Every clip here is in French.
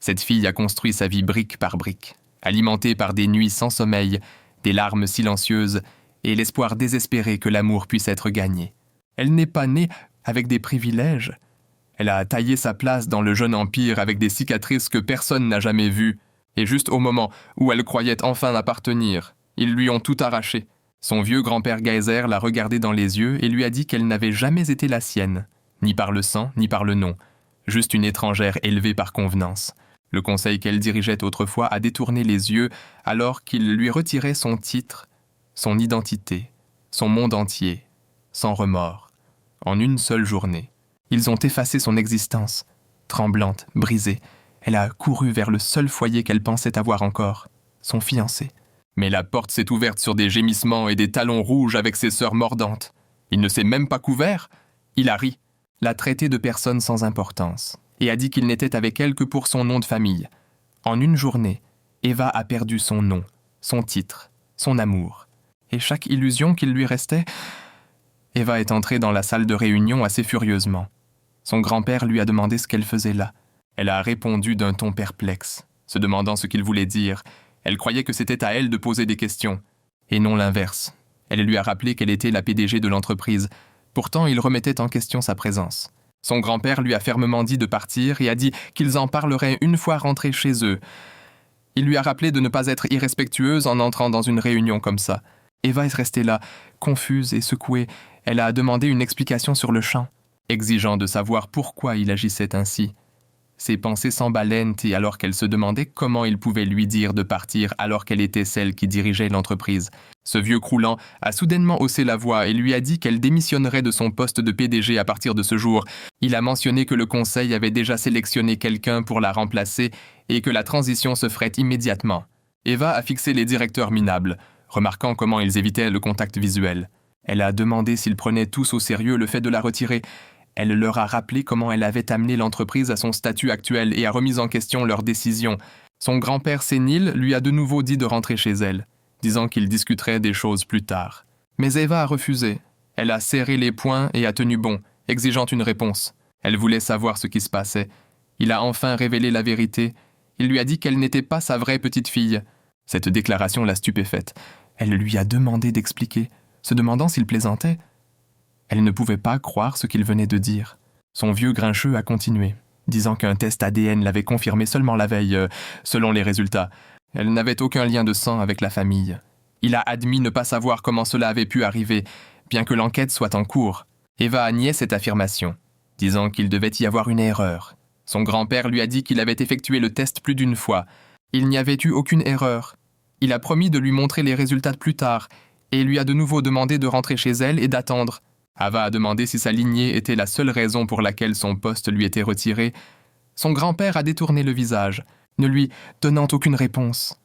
Cette fille a construit sa vie brique par brique, alimentée par des nuits sans sommeil, des larmes silencieuses et l'espoir désespéré que l'amour puisse être gagné. Elle n'est pas née avec des privilèges. Elle a taillé sa place dans le jeune empire avec des cicatrices que personne n'a jamais vues. Et juste au moment où elle croyait enfin appartenir, ils lui ont tout arraché. Son vieux grand-père Geyser l'a regardée dans les yeux et lui a dit qu'elle n'avait jamais été la sienne, ni par le sang, ni par le nom, juste une étrangère élevée par convenance. Le conseil qu'elle dirigeait autrefois a détourné les yeux alors qu'il lui retirait son titre, son identité, son monde entier, sans remords, en une seule journée. Ils ont effacé son existence, tremblante, brisée. Elle a couru vers le seul foyer qu'elle pensait avoir encore, son fiancé. Mais la porte s'est ouverte sur des gémissements et des talons rouges avec ses sœurs mordantes. Il ne s'est même pas couvert. Il a ri, l'a traité de personne sans importance, et a dit qu'il n'était avec elle que pour son nom de famille. En une journée, Eva a perdu son nom, son titre, son amour. Et chaque illusion qu'il lui restait... Eva est entrée dans la salle de réunion assez furieusement. Son grand-père lui a demandé ce qu'elle faisait là. Elle a répondu d'un ton perplexe, se demandant ce qu'il voulait dire. Elle croyait que c'était à elle de poser des questions, et non l'inverse. Elle lui a rappelé qu'elle était la PDG de l'entreprise. Pourtant, il remettait en question sa présence. Son grand-père lui a fermement dit de partir et a dit qu'ils en parleraient une fois rentrés chez eux. Il lui a rappelé de ne pas être irrespectueuse en entrant dans une réunion comme ça. Eva est restée là, confuse et secouée. Elle a demandé une explication sur le champ, exigeant de savoir pourquoi il agissait ainsi. Ses pensées s'emballaient alors qu'elle se demandait comment il pouvait lui dire de partir alors qu'elle était celle qui dirigeait l'entreprise. Ce vieux croulant a soudainement haussé la voix et lui a dit qu'elle démissionnerait de son poste de PDG à partir de ce jour. Il a mentionné que le conseil avait déjà sélectionné quelqu'un pour la remplacer et que la transition se ferait immédiatement. Eva a fixé les directeurs minables, remarquant comment ils évitaient le contact visuel. Elle a demandé s'ils prenaient tous au sérieux le fait de la retirer. Elle leur a rappelé comment elle avait amené l'entreprise à son statut actuel et a remis en question leurs décisions. Son grand-père sénile lui a de nouveau dit de rentrer chez elle, disant qu'ils discuteraient des choses plus tard. Mais Eva a refusé. Elle a serré les poings et a tenu bon, exigeant une réponse. Elle voulait savoir ce qui se passait. Il a enfin révélé la vérité. Il lui a dit qu'elle n'était pas sa vraie petite fille. Cette déclaration l'a stupéfaite. Elle lui a demandé d'expliquer, se demandant s'il plaisantait. Elle ne pouvait pas croire ce qu'il venait de dire. Son vieux grincheux a continué, disant qu'un test ADN l'avait confirmé seulement la veille, selon les résultats. Elle n'avait aucun lien de sang avec la famille. Il a admis ne pas savoir comment cela avait pu arriver, bien que l'enquête soit en cours. Eva a nié cette affirmation, disant qu'il devait y avoir une erreur. Son grand-père lui a dit qu'il avait effectué le test plus d'une fois. Il n'y avait eu aucune erreur. Il a promis de lui montrer les résultats plus tard, et lui a de nouveau demandé de rentrer chez elle et d'attendre. Ava a demandé si sa lignée était la seule raison pour laquelle son poste lui était retiré. Son grand-père a détourné le visage, ne lui donnant aucune réponse.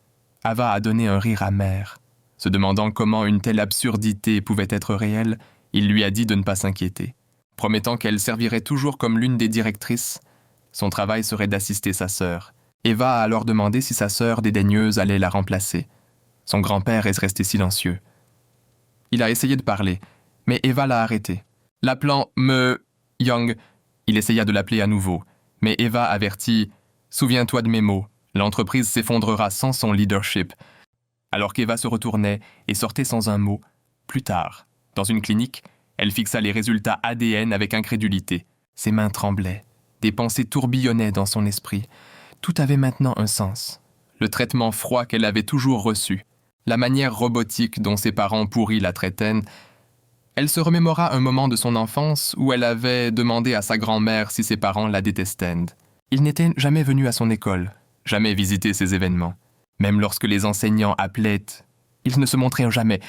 Ava a donné un rire amer. Se demandant comment une telle absurdité pouvait être réelle, il lui a dit de ne pas s'inquiéter. Promettant qu'elle servirait toujours comme l'une des directrices, son travail serait d'assister sa sœur. Eva a alors demandé si sa sœur dédaigneuse allait la remplacer. Son grand-père est resté silencieux. Il a essayé de parler, mais Eva l'a arrêté. L'appelant Young, il essaya de l'appeler à nouveau, mais Eva avertit « Souviens-toi de mes mots, l'entreprise s'effondrera sans son leadership ». Alors qu'Eva se retournait et sortait sans un mot, plus tard, dans une clinique, elle fixa les résultats ADN avec incrédulité. Ses mains tremblaient, des pensées tourbillonnaient dans son esprit. Tout avait maintenant un sens. Le traitement froid qu'elle avait toujours reçu, la manière robotique dont ses parents pourris la traitaient. Elle se remémora un moment de son enfance où elle avait demandé à sa grand-mère si ses parents la détestaient. Ils n'étaient jamais venus à son école, jamais visité ses événements. Même lorsque les enseignants appelaient, ils ne se montraient jamais.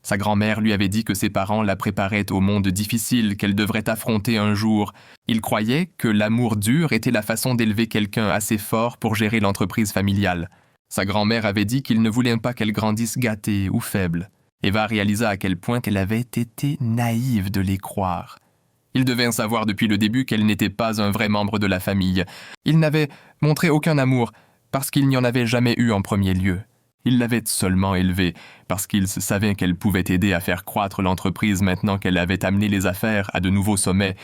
Sa grand-mère lui avait dit que ses parents la préparaient au monde difficile qu'elle devrait affronter un jour. Il croyait que l'amour dur était la façon d'élever quelqu'un assez fort pour gérer l'entreprise familiale. Sa grand-mère avait dit qu'il ne voulait pas qu'elle grandisse gâtée ou faible. Eva réalisa à quel point elle avait été naïve de les croire. Il devait savoir depuis le début qu'elle n'était pas un vrai membre de la famille. Il n'avait montré aucun amour parce qu'il n'y en avait jamais eu en premier lieu. Il l'avait seulement élevée parce qu'il savait qu'elle pouvait aider à faire croître l'entreprise maintenant qu'elle avait amené les affaires à de nouveaux sommets.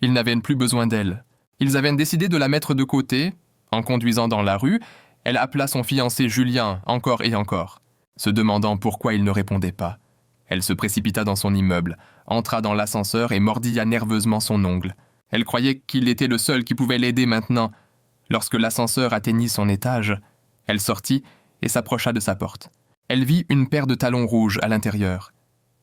Ils n'avaient plus besoin d'elle. Ils avaient décidé de la mettre de côté En conduisant dans la rue, elle appela son fiancé Julien encore et encore, se demandant pourquoi il ne répondait pas. Elle se précipita dans son immeuble, entra dans l'ascenseur et mordilla nerveusement son ongle. Elle croyait qu'il était le seul qui pouvait l'aider maintenant. Lorsque l'ascenseur atteignit son étage, elle sortit et s'approcha de sa porte. Elle vit une paire de talons rouges à l'intérieur.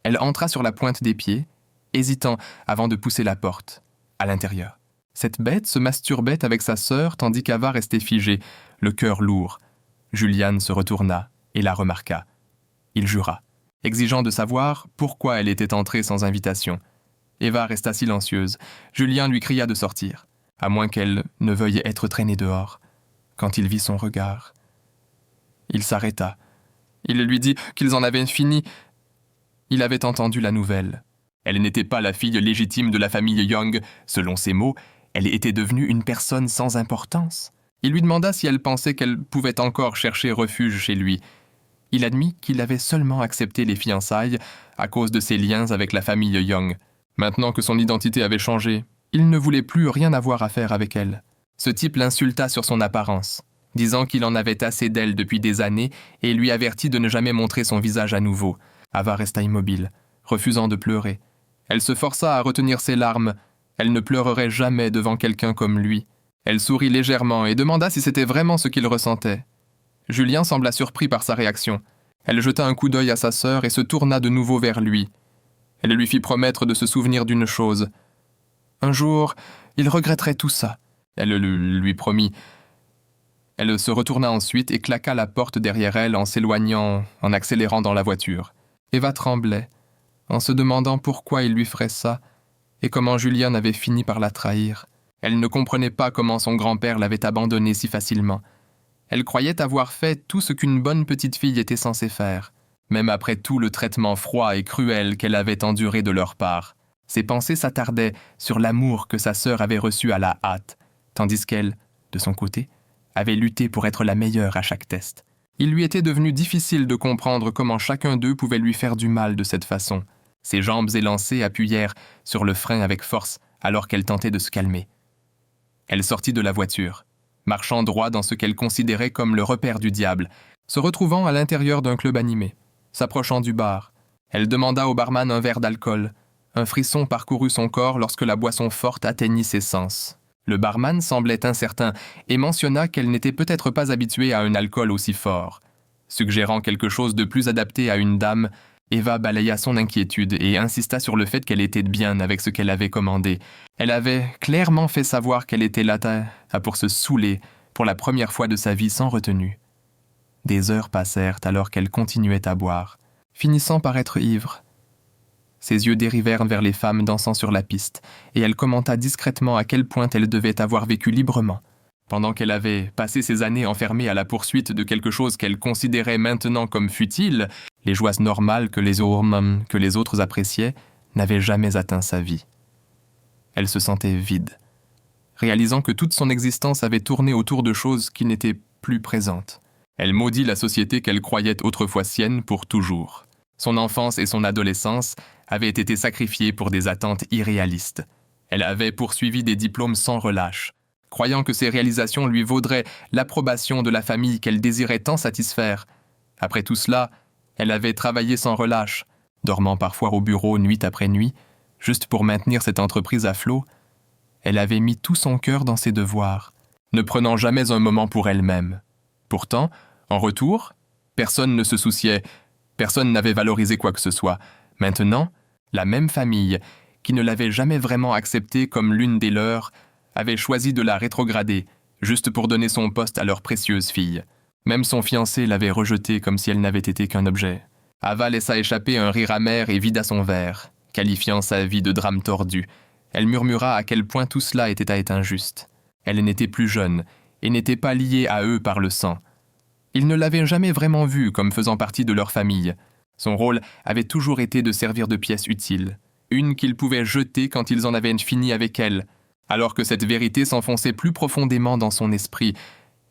Elle entra sur la pointe des pieds, hésitant avant de pousser la porte, à l'intérieur. Cette bête se masturbait avec sa sœur tandis qu'Ava restait figée, le cœur lourd. Julian se retourna et la remarqua. Il jura, exigeant de savoir pourquoi elle était entrée sans invitation. Eva resta silencieuse. Julien lui cria de sortir, à moins qu'elle ne veuille être traînée dehors. Quand il vit son regard, il s'arrêta. Il lui dit qu'ils en avaient fini. Il avait entendu la nouvelle. Elle n'était pas la fille légitime de la famille Young. Selon ses mots, elle était devenue une personne sans importance. Il lui demanda si elle pensait qu'elle pouvait encore chercher refuge chez lui. Il admit qu'il avait seulement accepté les fiançailles à cause de ses liens avec la famille Young. Maintenant que son identité avait changé, il ne voulait plus rien avoir à faire avec elle. Ce type l'insulta sur son apparence, disant qu'il en avait assez d'elle depuis des années et lui avertit de ne jamais montrer son visage à nouveau. Ava resta immobile, refusant de pleurer. Elle se força à retenir ses larmes. Elle ne pleurerait jamais devant quelqu'un comme lui. Elle sourit légèrement et demanda si c'était vraiment ce qu'il ressentait. Julien sembla surpris par sa réaction. Elle jeta un coup d'œil à sa sœur et se tourna de nouveau vers lui. Elle lui fit promettre de se souvenir d'une chose. Un jour, il regretterait tout ça. Elle lui promit. Elle se retourna ensuite et claqua la porte derrière elle en s'éloignant, en accélérant dans la voiture. Eva tremblait, en se demandant pourquoi il lui ferait ça et comment Julian avait fini par la trahir. Elle ne comprenait pas comment son grand-père l'avait abandonnée si facilement. Elle croyait avoir fait tout ce qu'une bonne petite fille était censée faire, même après tout le traitement froid et cruel qu'elle avait enduré de leur part. Ses pensées s'attardaient sur l'amour que sa sœur avait reçu à la hâte, tandis qu'elle, de son côté, avait lutté pour être la meilleure à chaque test. Il lui était devenu difficile de comprendre comment chacun d'eux pouvait lui faire du mal de cette façon. Ses jambes élancées appuyèrent sur le frein avec force alors qu'elle tentait de se calmer. Elle sortit de la voiture, marchant droit dans ce qu'elle considérait comme le repère du diable, se retrouvant à l'intérieur d'un club animé. S'approchant du bar, elle demanda au barman un verre d'alcool. Un frisson parcourut son corps lorsque la boisson forte atteignit ses sens. Le barman semblait incertain et mentionna qu'elle n'était peut-être pas habituée à un alcool aussi fort. Suggérant quelque chose de plus adapté à une dame, Eva balaya son inquiétude et insista sur le fait qu'elle était bien avec ce qu'elle avait commandé. Elle avait clairement fait savoir qu'elle était là pour se saouler pour la première fois de sa vie sans retenue. Des heures passèrent alors qu'elle continuait à boire, finissant par être ivre. Ses yeux dérivèrent vers les femmes dansant sur la piste, et elle commenta discrètement à quel point elle devait avoir vécu librement. Pendant qu'elle avait passé ses années enfermée à la poursuite de quelque chose qu'elle considérait maintenant comme futile, les joies normales que les autres appréciaient n'avaient jamais atteint sa vie. Elle se sentait vide, réalisant que toute son existence avait tourné autour de choses qui n'étaient plus présentes. Elle maudit la société qu'elle croyait autrefois sienne pour toujours. Son enfance et son adolescence avaient été sacrifiées pour des attentes irréalistes. Elle avait poursuivi des diplômes sans relâche, croyant que ses réalisations lui vaudraient l'approbation de la famille qu'elle désirait tant satisfaire. Après tout cela, elle avait travaillé sans relâche, dormant parfois au bureau nuit après nuit, juste pour maintenir cette entreprise à flot. Elle avait mis tout son cœur dans ses devoirs, ne prenant jamais un moment pour elle-même. Pourtant, en retour, personne ne se souciait, personne n'avait valorisé quoi que ce soit. Maintenant, la même famille, qui ne l'avait jamais vraiment acceptée comme l'une des leurs, avait choisi de la rétrograder, juste pour donner son poste à leur précieuse fille. Même son fiancé l'avait rejetée comme si elle n'avait été qu'un objet. Ava laissa échapper un rire amer et vida son verre, qualifiant sa vie de drame tordu. Elle murmura à quel point tout cela était injuste. Elle n'était plus jeune et n'était pas liée à eux par le sang. Ils ne l'avaient jamais vraiment vue comme faisant partie de leur famille. Son rôle avait toujours été de servir de pièce utile, une qu'ils pouvaient jeter quand ils en avaient fini avec elle. Alors que cette vérité s'enfonçait plus profondément dans son esprit,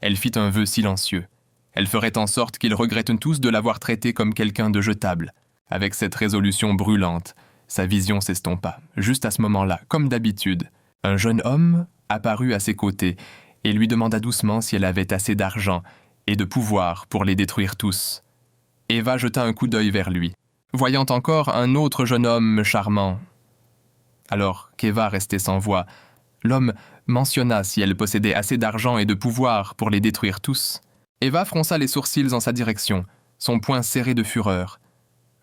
elle fit un vœu silencieux. Elle ferait en sorte qu'ils regrettent tous de l'avoir traité comme quelqu'un de jetable. Avec cette résolution brûlante, sa vision s'estompa. Juste à ce moment-là, comme d'habitude, un jeune homme apparut à ses côtés et lui demanda doucement si elle avait assez d'argent et de pouvoir pour les détruire tous. Eva jeta un coup d'œil vers lui, voyant encore un autre jeune homme charmant. Alors qu'Eva restait sans voix, l'homme mentionna si elle possédait assez d'argent et de pouvoir pour les détruire tous. Eva fronça les sourcils en sa direction, son poing serré de fureur,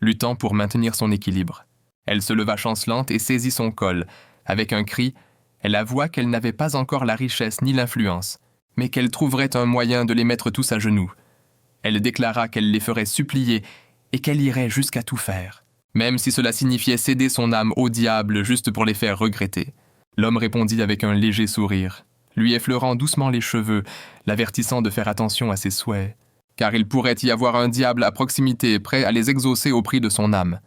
luttant pour maintenir son équilibre. Elle se leva chancelante et saisit son col. Avec un cri, elle avoua qu'elle n'avait pas encore la richesse ni l'influence, mais qu'elle trouverait un moyen de les mettre tous à genoux. Elle déclara qu'elle les ferait supplier et qu'elle irait jusqu'à tout faire, même si cela signifiait céder son âme au diable juste pour les faire regretter. L'homme répondit avec un léger sourire, lui effleurant doucement les cheveux, l'avertissant de faire attention à ses souhaits, car il pourrait y avoir un diable à proximité prêt à les exaucer au prix de son âme.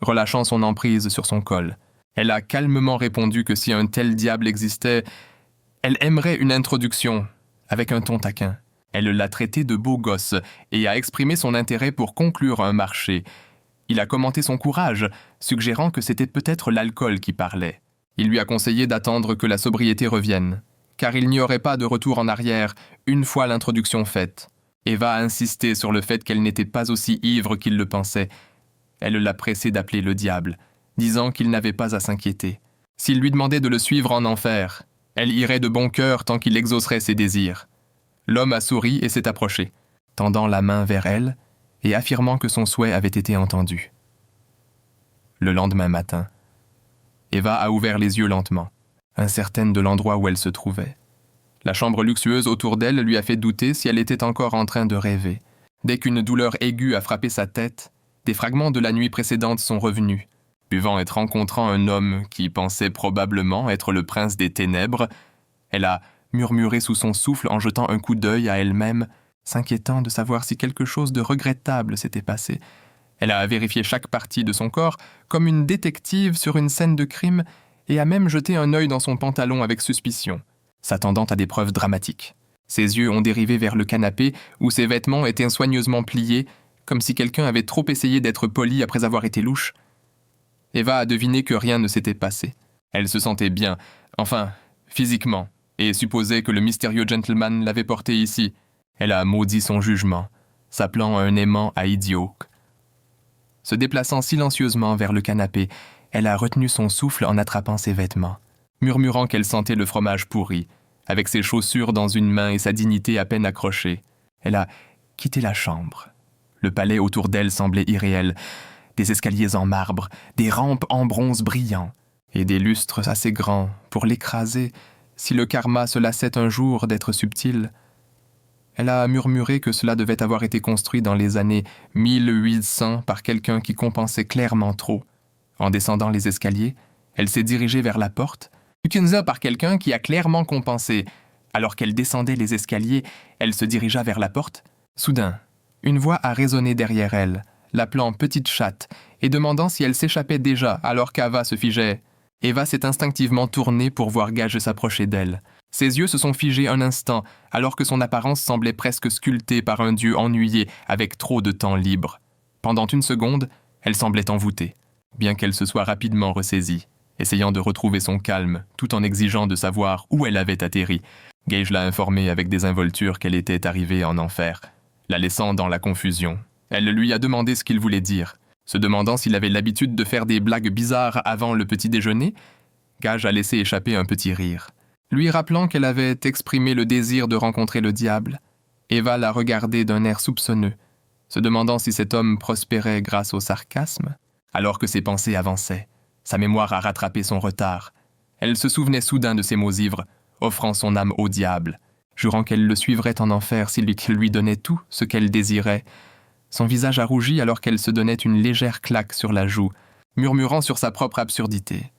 Relâchant son emprise sur son col, elle a calmement répondu que si un tel diable existait, elle aimerait une introduction, avec un ton taquin. Elle l'a traité de beau gosse et a exprimé son intérêt pour conclure un marché. Il a commenté son courage, suggérant que c'était peut-être l'alcool qui parlait. Il lui a conseillé d'attendre que la sobriété revienne, car il n'y aurait pas de retour en arrière une fois l'introduction faite. Eva a insisté sur le fait qu'elle n'était pas aussi ivre qu'il le pensait. Elle l'a pressé d'appeler le diable, disant qu'il n'avait pas à s'inquiéter. S'il lui demandait de le suivre en enfer, elle irait de bon cœur tant qu'il exaucerait ses désirs. L'homme a souri et s'est approché, tendant la main vers elle et affirmant que son souhait avait été entendu. Le lendemain matin, Eva a ouvert les yeux lentement, incertaine de l'endroit où elle se trouvait. La chambre luxueuse autour d'elle lui a fait douter si elle était encore en train de rêver. Dès qu'une douleur aiguë a frappé sa tête, des fragments de la nuit précédente sont revenus, buvant et rencontrant un homme qui pensait probablement être le prince des ténèbres. Elle a murmuré sous son souffle en jetant un coup d'œil à elle-même, s'inquiétant de savoir si quelque chose de regrettable s'était passé. Elle a vérifié chaque partie de son corps comme une détective sur une scène de crime et a même jeté un œil dans son pantalon avec suspicion, s'attendant à des preuves dramatiques. Ses yeux ont dérivé vers le canapé où ses vêtements étaient soigneusement pliés, comme si quelqu'un avait trop essayé d'être poli après avoir été louche. Eva a deviné que rien ne s'était passé. Elle se sentait bien, enfin, physiquement, et supposait que le mystérieux gentleman l'avait portée ici. Elle a maudit son jugement, s'appelant un aimant à idiot. Se déplaçant silencieusement vers le canapé, elle a retenu son souffle en attrapant ses vêtements, murmurant qu'elle sentait le fromage pourri, avec ses chaussures dans une main et sa dignité à peine accrochée. Elle a quitté la chambre. Le palais autour d'elle semblait irréel. Des escaliers en marbre, des rampes en bronze brillant, et des lustres assez grands pour l'écraser si le karma se lassait un jour d'être subtil. Elle a murmuré que cela devait avoir été construit dans les années 1800 par quelqu'un qui compensait clairement trop. En descendant les escaliers, elle s'est dirigée vers la porte, par quelqu'un qui a clairement compensé. Alors qu'elle descendait les escaliers, elle se dirigea vers la porte. Soudain, une voix a résonné derrière elle, l'appelant petite chatte et demandant si elle s'échappait déjà alors qu'Ava se figeait. Eva s'est instinctivement tournée pour voir Gage s'approcher d'elle. Ses yeux se sont figés un instant alors que son apparence semblait presque sculptée par un dieu ennuyé avec trop de temps libre. Pendant une seconde, elle semblait envoûtée, bien qu'elle se soit rapidement ressaisie, essayant de retrouver son calme tout en exigeant de savoir où elle avait atterri. Gage l'a informée avec désinvolture qu'elle était arrivée en enfer, la laissant dans la confusion. Elle lui a demandé ce qu'il voulait dire. Se demandant s'il avait l'habitude de faire des blagues bizarres avant le petit déjeuner, Gage a laissé échapper un petit rire. Lui rappelant qu'elle avait exprimé le désir de rencontrer le diable, Eva l'a regardé d'un air soupçonneux, se demandant si cet homme prospérait grâce au sarcasme. Alors que ses pensées avançaient, sa mémoire a rattrapé son retard. Elle se souvenait soudain de ses mots ivres, offrant son âme au diable, jurant qu'elle le suivrait en enfer s'il lui donnait tout ce qu'elle désirait. Son visage a rougi alors qu'elle se donnait une légère claque sur la joue, murmurant sur sa propre absurdité.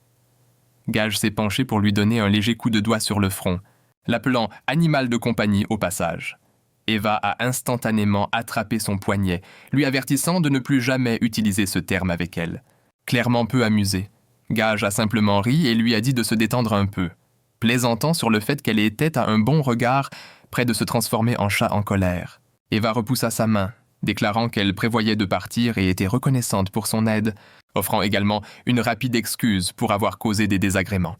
Gage s'est penché pour lui donner un léger coup de doigt sur le front, l'appelant « animal de compagnie » au passage. Eva a instantanément attrapé son poignet, lui avertissant de ne plus jamais utiliser ce terme avec elle. Clairement peu amusé, Gage a simplement ri et lui a dit de se détendre un peu, plaisantant sur le fait qu'elle était à un bon regard près de se transformer en chat en colère. Eva repoussa sa main, déclarant qu'elle prévoyait de partir et était reconnaissante pour son aide, offrant également une rapide excuse pour avoir causé des désagréments.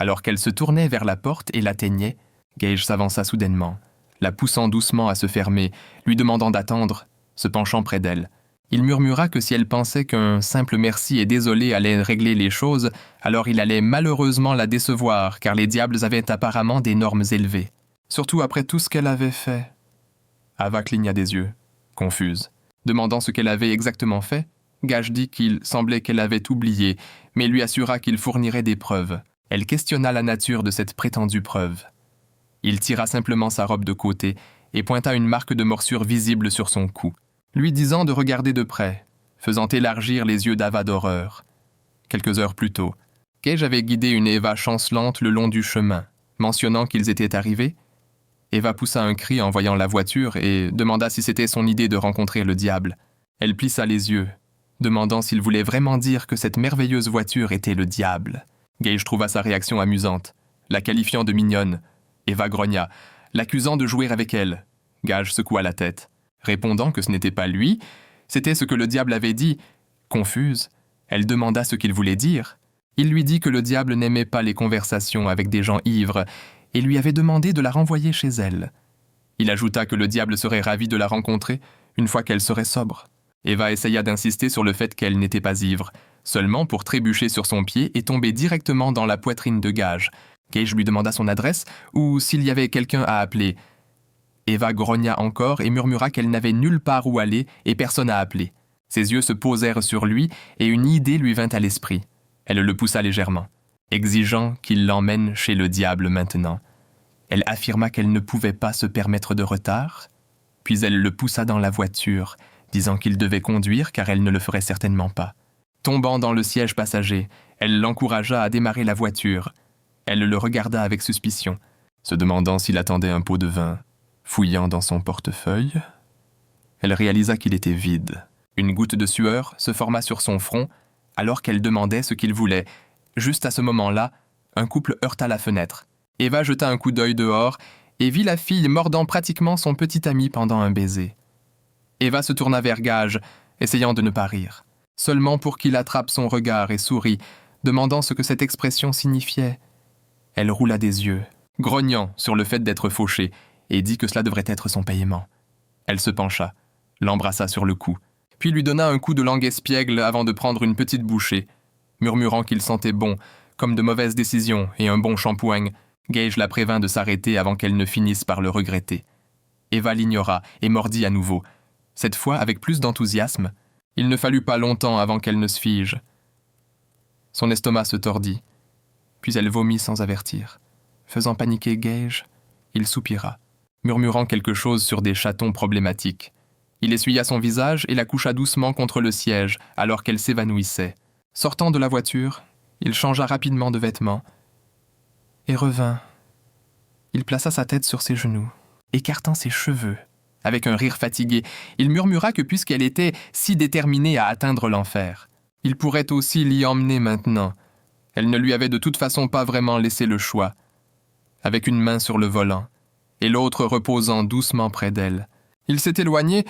Alors qu'elle se tournait vers la porte et l'atteignait, Gage s'avança soudainement, la poussant doucement à se fermer, lui demandant d'attendre, se penchant près d'elle. Il murmura que si elle pensait qu'un simple merci et désolé allait régler les choses, alors il allait malheureusement la décevoir, car les diables avaient apparemment des normes élevées. Surtout après tout ce qu'elle avait fait. Ava cligna des yeux, confuse. Demandant ce qu'elle avait exactement fait, Gage dit qu'il semblait qu'elle avait oublié, mais lui assura qu'il fournirait des preuves. Elle questionna la nature de cette prétendue preuve. Il tira simplement sa robe de côté et pointa une marque de morsure visible sur son cou, lui disant de regarder de près, faisant élargir les yeux d'Ava d'horreur. Quelques heures plus tôt, Gage avait guidé une Eva chancelante le long du chemin, mentionnant qu'ils étaient arrivés. Eva poussa un cri en voyant la voiture et demanda si c'était son idée de rencontrer le diable. Elle plissa les yeux, demandant s'il voulait vraiment dire que cette merveilleuse voiture était le diable. Gage trouva sa réaction amusante, la qualifiant de mignonne. Eva grogna, l'accusant de jouer avec elle. Gage secoua la tête, répondant que ce n'était pas lui, c'était ce que le diable avait dit. Confuse, elle demanda ce qu'il voulait dire. Il lui dit que le diable n'aimait pas les conversations avec des gens ivres et lui avait demandé de la renvoyer chez elle. Il ajouta que le diable serait ravi de la rencontrer une fois qu'elle serait sobre. Eva essaya d'insister sur le fait qu'elle n'était pas ivre, seulement pour trébucher sur son pied et tomber directement dans la poitrine de Gage. Gage lui demanda son adresse ou s'il y avait quelqu'un à appeler. Eva grogna encore et murmura qu'elle n'avait nulle part où aller et personne à appeler. Ses yeux se posèrent sur lui et une idée lui vint à l'esprit. Elle le poussa légèrement, exigeant qu'il l'emmène chez le diable maintenant. Elle affirma qu'elle ne pouvait pas se permettre de retard, puis elle le poussa dans la voiture, disant qu'il devait conduire car elle ne le ferait certainement pas. Tombant dans le siège passager, elle l'encouragea à démarrer la voiture. Elle le regarda avec suspicion, se demandant s'il attendait un pot de vin. Fouillant dans son portefeuille, elle réalisa qu'il était vide. Une goutte de sueur se forma sur son front alors qu'elle demandait ce qu'il voulait. Juste à ce moment-là, un couple heurta la fenêtre. Eva jeta un coup d'œil dehors et vit la fille mordant pratiquement son petit ami pendant un baiser. Eva se tourna vers Gage, essayant de ne pas rire, seulement pour qu'il attrape son regard et sourit, demandant ce que cette expression signifiait. Elle roula des yeux, grognant sur le fait d'être fauchée, et dit que cela devrait être son paiement. Elle se pencha, l'embrassa sur le cou, puis lui donna un coup de langue espiègle avant de prendre une petite bouchée. Murmurant qu'il sentait bon, comme de mauvaises décisions et un bon shampoing, Gage la prévint de s'arrêter avant qu'elle ne finisse par le regretter. Eva l'ignora et mordit à nouveau, cette fois avec plus d'enthousiasme. Il ne fallut pas longtemps avant qu'elle ne se fige. Son estomac se tordit, puis elle vomit sans avertir. Faisant paniquer Gage, il soupira, murmurant quelque chose sur des chatons problématiques. Il essuya son visage et la coucha doucement contre le siège alors qu'elle s'évanouissait. Sortant de la voiture, il changea rapidement de vêtements et revint. Il plaça sa tête sur ses genoux, écartant ses cheveux. Avec un rire fatigué, il murmura que puisqu'elle était si déterminée à atteindre l'enfer, il pourrait aussi l'y emmener maintenant. Elle ne lui avait de toute façon pas vraiment laissé le choix. Avec une main sur le volant, et l'autre reposant doucement près d'elle. Il s'est éloigné,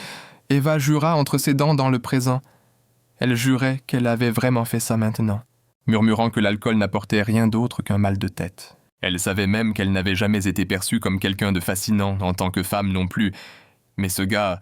Eva jura entre ses dents dans le présent. Elle jurait qu'elle avait vraiment fait ça maintenant, murmurant que l'alcool n'apportait rien d'autre qu'un mal de tête. Elle savait même qu'elle n'avait jamais été perçue comme quelqu'un de fascinant en tant que femme non plus. Mais ce gars,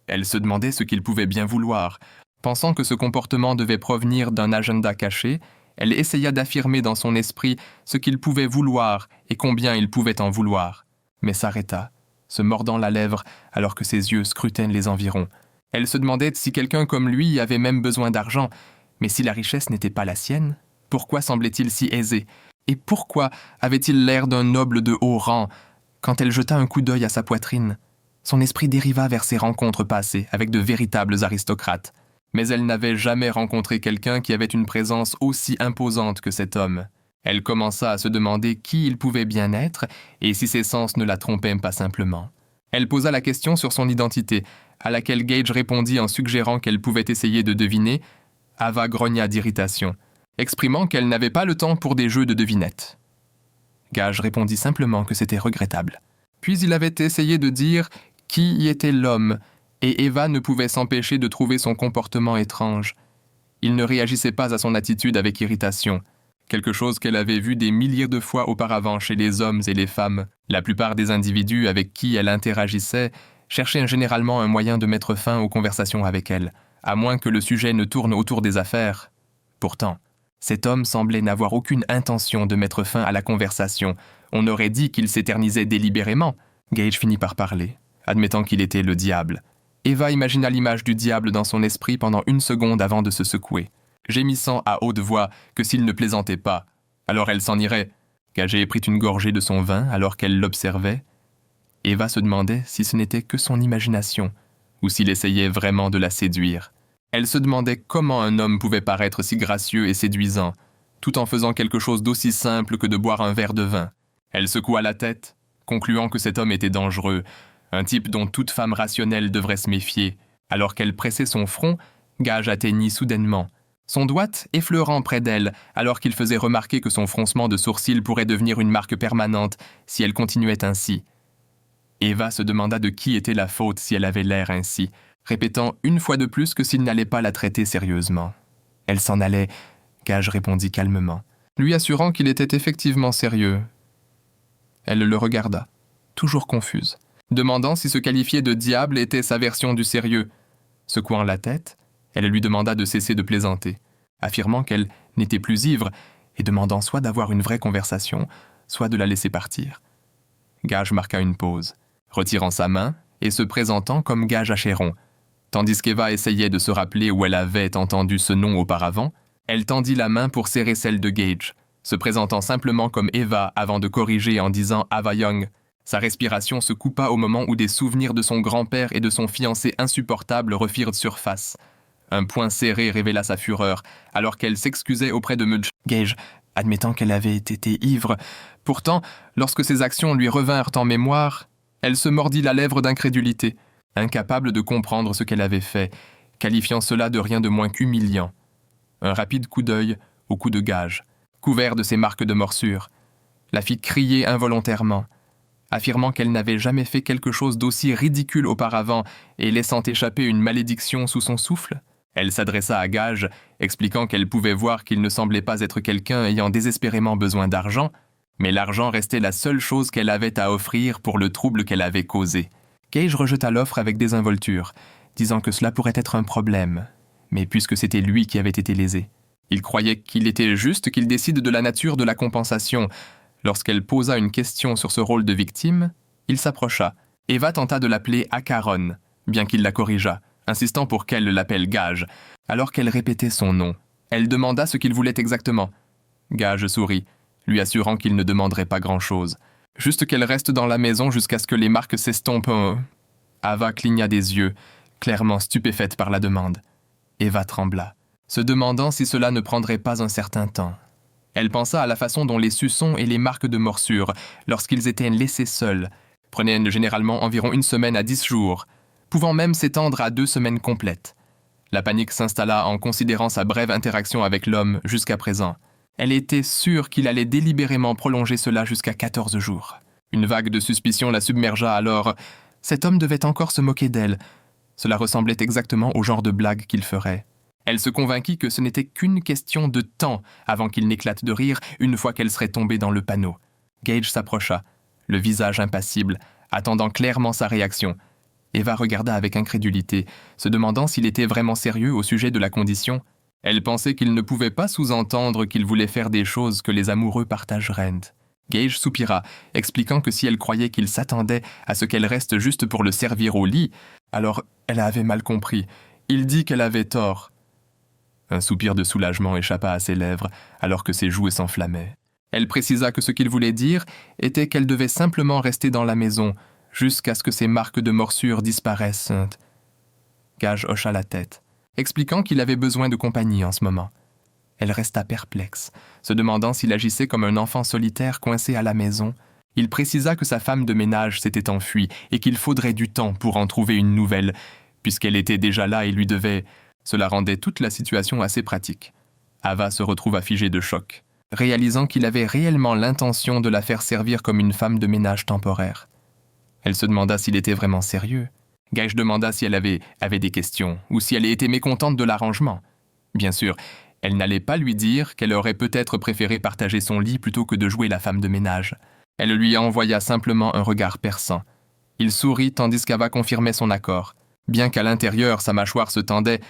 elle se demandait ce qu'il pouvait bien vouloir. Pensant que ce comportement devait provenir d'un agenda caché, elle essaya d'affirmer dans son esprit ce qu'il pouvait vouloir et combien il pouvait en vouloir, mais s'arrêta, se mordant la lèvre alors que ses yeux scrutaient les environs. Elle se demandait si quelqu'un comme lui avait même besoin d'argent, mais si la richesse n'était pas la sienne, pourquoi semblait-il si aisé? Et pourquoi avait-il l'air d'un noble de haut rang? Quand elle jeta un coup d'œil à sa poitrine, son esprit dériva vers ses rencontres passées avec de véritables aristocrates. Mais elle n'avait jamais rencontré quelqu'un qui avait une présence aussi imposante que cet homme. Elle commença à se demander qui il pouvait bien être et si ses sens ne la trompaient pas simplement. Elle posa la question sur son identité, à laquelle Gage répondit en suggérant qu'elle pouvait essayer de deviner. Ava grogna d'irritation, exprimant qu'elle n'avait pas le temps pour des jeux de devinettes. Gage répondit simplement que c'était regrettable. Puis il avait essayé de dire qui y était l'homme, et Eva ne pouvait s'empêcher de trouver son comportement étrange. Il ne réagissait pas à son attitude avec irritation. quelque chose qu'elle avait vu des milliers de fois auparavant chez les hommes et les femmes. La plupart des individus avec qui elle interagissait cherchaient généralement un moyen de mettre fin aux conversations avec elle, à moins que le sujet ne tourne autour des affaires. Pourtant, cet homme semblait n'avoir aucune intention de mettre fin à la conversation. On aurait dit qu'il s'éternisait délibérément. Gage finit par parler, admettant qu'il était le diable. Eva imagina l'image du diable dans son esprit pendant 1 seconde avant de se secouer, gémissant à haute voix que s'il ne plaisantait pas, alors elle s'en irait. Gage prit une gorgée de son vin alors qu'elle l'observait. Eva se demandait si ce n'était que son imagination, ou s'il essayait vraiment de la séduire. Elle se demandait comment un homme pouvait paraître si gracieux et séduisant, tout en faisant quelque chose d'aussi simple que de boire un verre de vin. Elle secoua la tête, concluant que cet homme était dangereux, un type dont toute femme rationnelle devrait se méfier. Alors qu'elle pressait son front, Gage atteignit soudainement, son doigt effleurant près d'elle, alors qu'il faisait remarquer que son froncement de sourcils pourrait devenir une marque permanente si elle continuait ainsi. Eva se demanda de qui était la faute si elle avait l'air ainsi, répétant une fois de plus que s'il n'allait pas la traiter sérieusement. Elle s'en allait, Gage répondit calmement, lui assurant qu'il était effectivement sérieux. Elle le regarda, toujours confuse, demandant si se qualifier de diable était sa version du sérieux. Secouant la tête, elle lui demanda de cesser de plaisanter, affirmant qu'elle n'était plus ivre et demandant soit d'avoir une vraie conversation, soit de la laisser partir. Gage marqua une pause, retirant sa main et se présentant comme Gage Acheron. Tandis qu'Eva essayait de se rappeler où elle avait entendu ce nom auparavant, elle tendit la main pour serrer celle de Gage, se présentant simplement comme Eva avant de corriger en disant « Ava Young ». Sa respiration se coupa au moment où des souvenirs de son grand-père et de son fiancé insupportable refirent surface. Un poing serré révéla sa fureur, alors qu'elle s'excusait auprès de Mudge. Gage, admettant qu'elle avait été ivre. Pourtant, lorsque ses actions lui revinrent en mémoire, elle se mordit la lèvre d'incrédulité, incapable de comprendre ce qu'elle avait fait, qualifiant cela de rien de moins qu'humiliant. Un rapide coup d'œil au cou de Gage, couvert de ses marques de morsure, la fit crier involontairement, affirmant qu'elle n'avait jamais fait quelque chose d'aussi ridicule auparavant et laissant échapper une malédiction sous son souffle. Elle s'adressa à Gage, expliquant qu'elle pouvait voir qu'il ne semblait pas être quelqu'un ayant désespérément besoin d'argent, mais l'argent restait la seule chose qu'elle avait à offrir pour le trouble qu'elle avait causé. Gage rejeta l'offre avec désinvolture, disant que cela pourrait être un problème, mais puisque c'était lui qui avait été lésé. Il croyait qu'il était juste qu'il décide de la nature de la compensation. Lorsqu'elle posa une question sur ce rôle de victime, il s'approcha. Eva tenta de l'appeler Acaron, bien qu'il la corrigeât, insistant pour qu'elle l'appelle Gage. Alors qu'elle répétait son nom, elle demanda ce qu'il voulait exactement. Gage sourit, lui assurant qu'il ne demanderait pas grand-chose. Juste qu'elle reste dans la maison jusqu'à ce que les marques s'estompent. Ava cligna des yeux, clairement stupéfaite par la demande. Eva trembla, se demandant si cela ne prendrait pas un certain temps. Elle pensa à la façon dont les suçons et les marques de morsure, lorsqu'ils étaient laissés seuls, prenaient généralement environ 1 semaine à 10 jours, pouvant même s'étendre à 2 semaines complètes. La panique s'installa en considérant sa brève interaction avec l'homme jusqu'à présent. Elle était sûre qu'il allait délibérément prolonger cela jusqu'à 14 jours. Une vague de suspicion la submergea alors. Cet homme devait encore se moquer d'elle. Cela ressemblait exactement au genre de blague qu'il ferait. Elle se convainquit que ce n'était qu'une question de temps avant qu'il n'éclate de rire une fois qu'elle serait tombée dans le panneau. Gage s'approcha, le visage impassible, attendant clairement sa réaction. Eva regarda avec incrédulité, se demandant s'il était vraiment sérieux au sujet de la condition. Elle pensait qu'il ne pouvait pas sous-entendre qu'il voulait faire des choses que les amoureux partageraient. Gage soupira, expliquant que si elle croyait qu'il s'attendait à ce qu'elle reste juste pour le servir au lit, alors elle avait mal compris. Il dit qu'elle avait tort. Un soupir de soulagement échappa à ses lèvres, alors que ses joues s'enflammaient. Elle précisa que ce qu'il voulait dire était qu'elle devait simplement rester dans la maison, jusqu'à ce que ses marques de morsure disparaissent. Gage hocha la tête, expliquant qu'il avait besoin de compagnie en ce moment. Elle resta perplexe, se demandant s'il agissait comme un enfant solitaire coincé à la maison. Il précisa que sa femme de ménage s'était enfuie et qu'il faudrait du temps pour en trouver une nouvelle, puisqu'elle était déjà là et lui devait. Cela rendait toute la situation assez pratique. Ava se retrouva figée de choc, réalisant qu'il avait réellement l'intention de la faire servir comme une femme de ménage temporaire. Elle se demanda s'il était vraiment sérieux. Gage demanda si elle avait des questions ou si elle était mécontente de l'arrangement. Bien sûr, Elle n'allait pas lui dire qu'elle aurait peut-être préféré partager son lit plutôt que de jouer la femme de ménage. Elle lui envoya simplement un regard perçant. Il sourit tandis qu'Ava confirmait son accord. Bien qu'à l'intérieur sa mâchoire se tendait,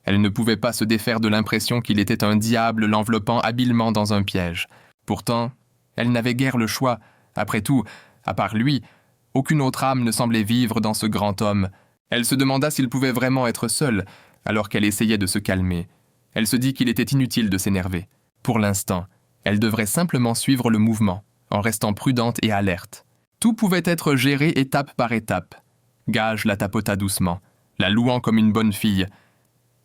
elle ne pouvait pas se défaire de l'impression qu'il était un diable l'enveloppant habilement dans un piège. Pourtant, elle n'avait guère le choix. Après tout, à part lui, aucune autre âme ne semblait vivre dans ce grand homme. Elle se demanda s'il pouvait vraiment être seul, alors qu'elle essayait de se calmer. Elle se dit qu'il était inutile de s'énerver. Pour l'instant, elle devrait simplement suivre le mouvement, en restant prudente et alerte. Tout pouvait être géré étape par étape. Gage la tapota doucement, la louant comme une bonne fille.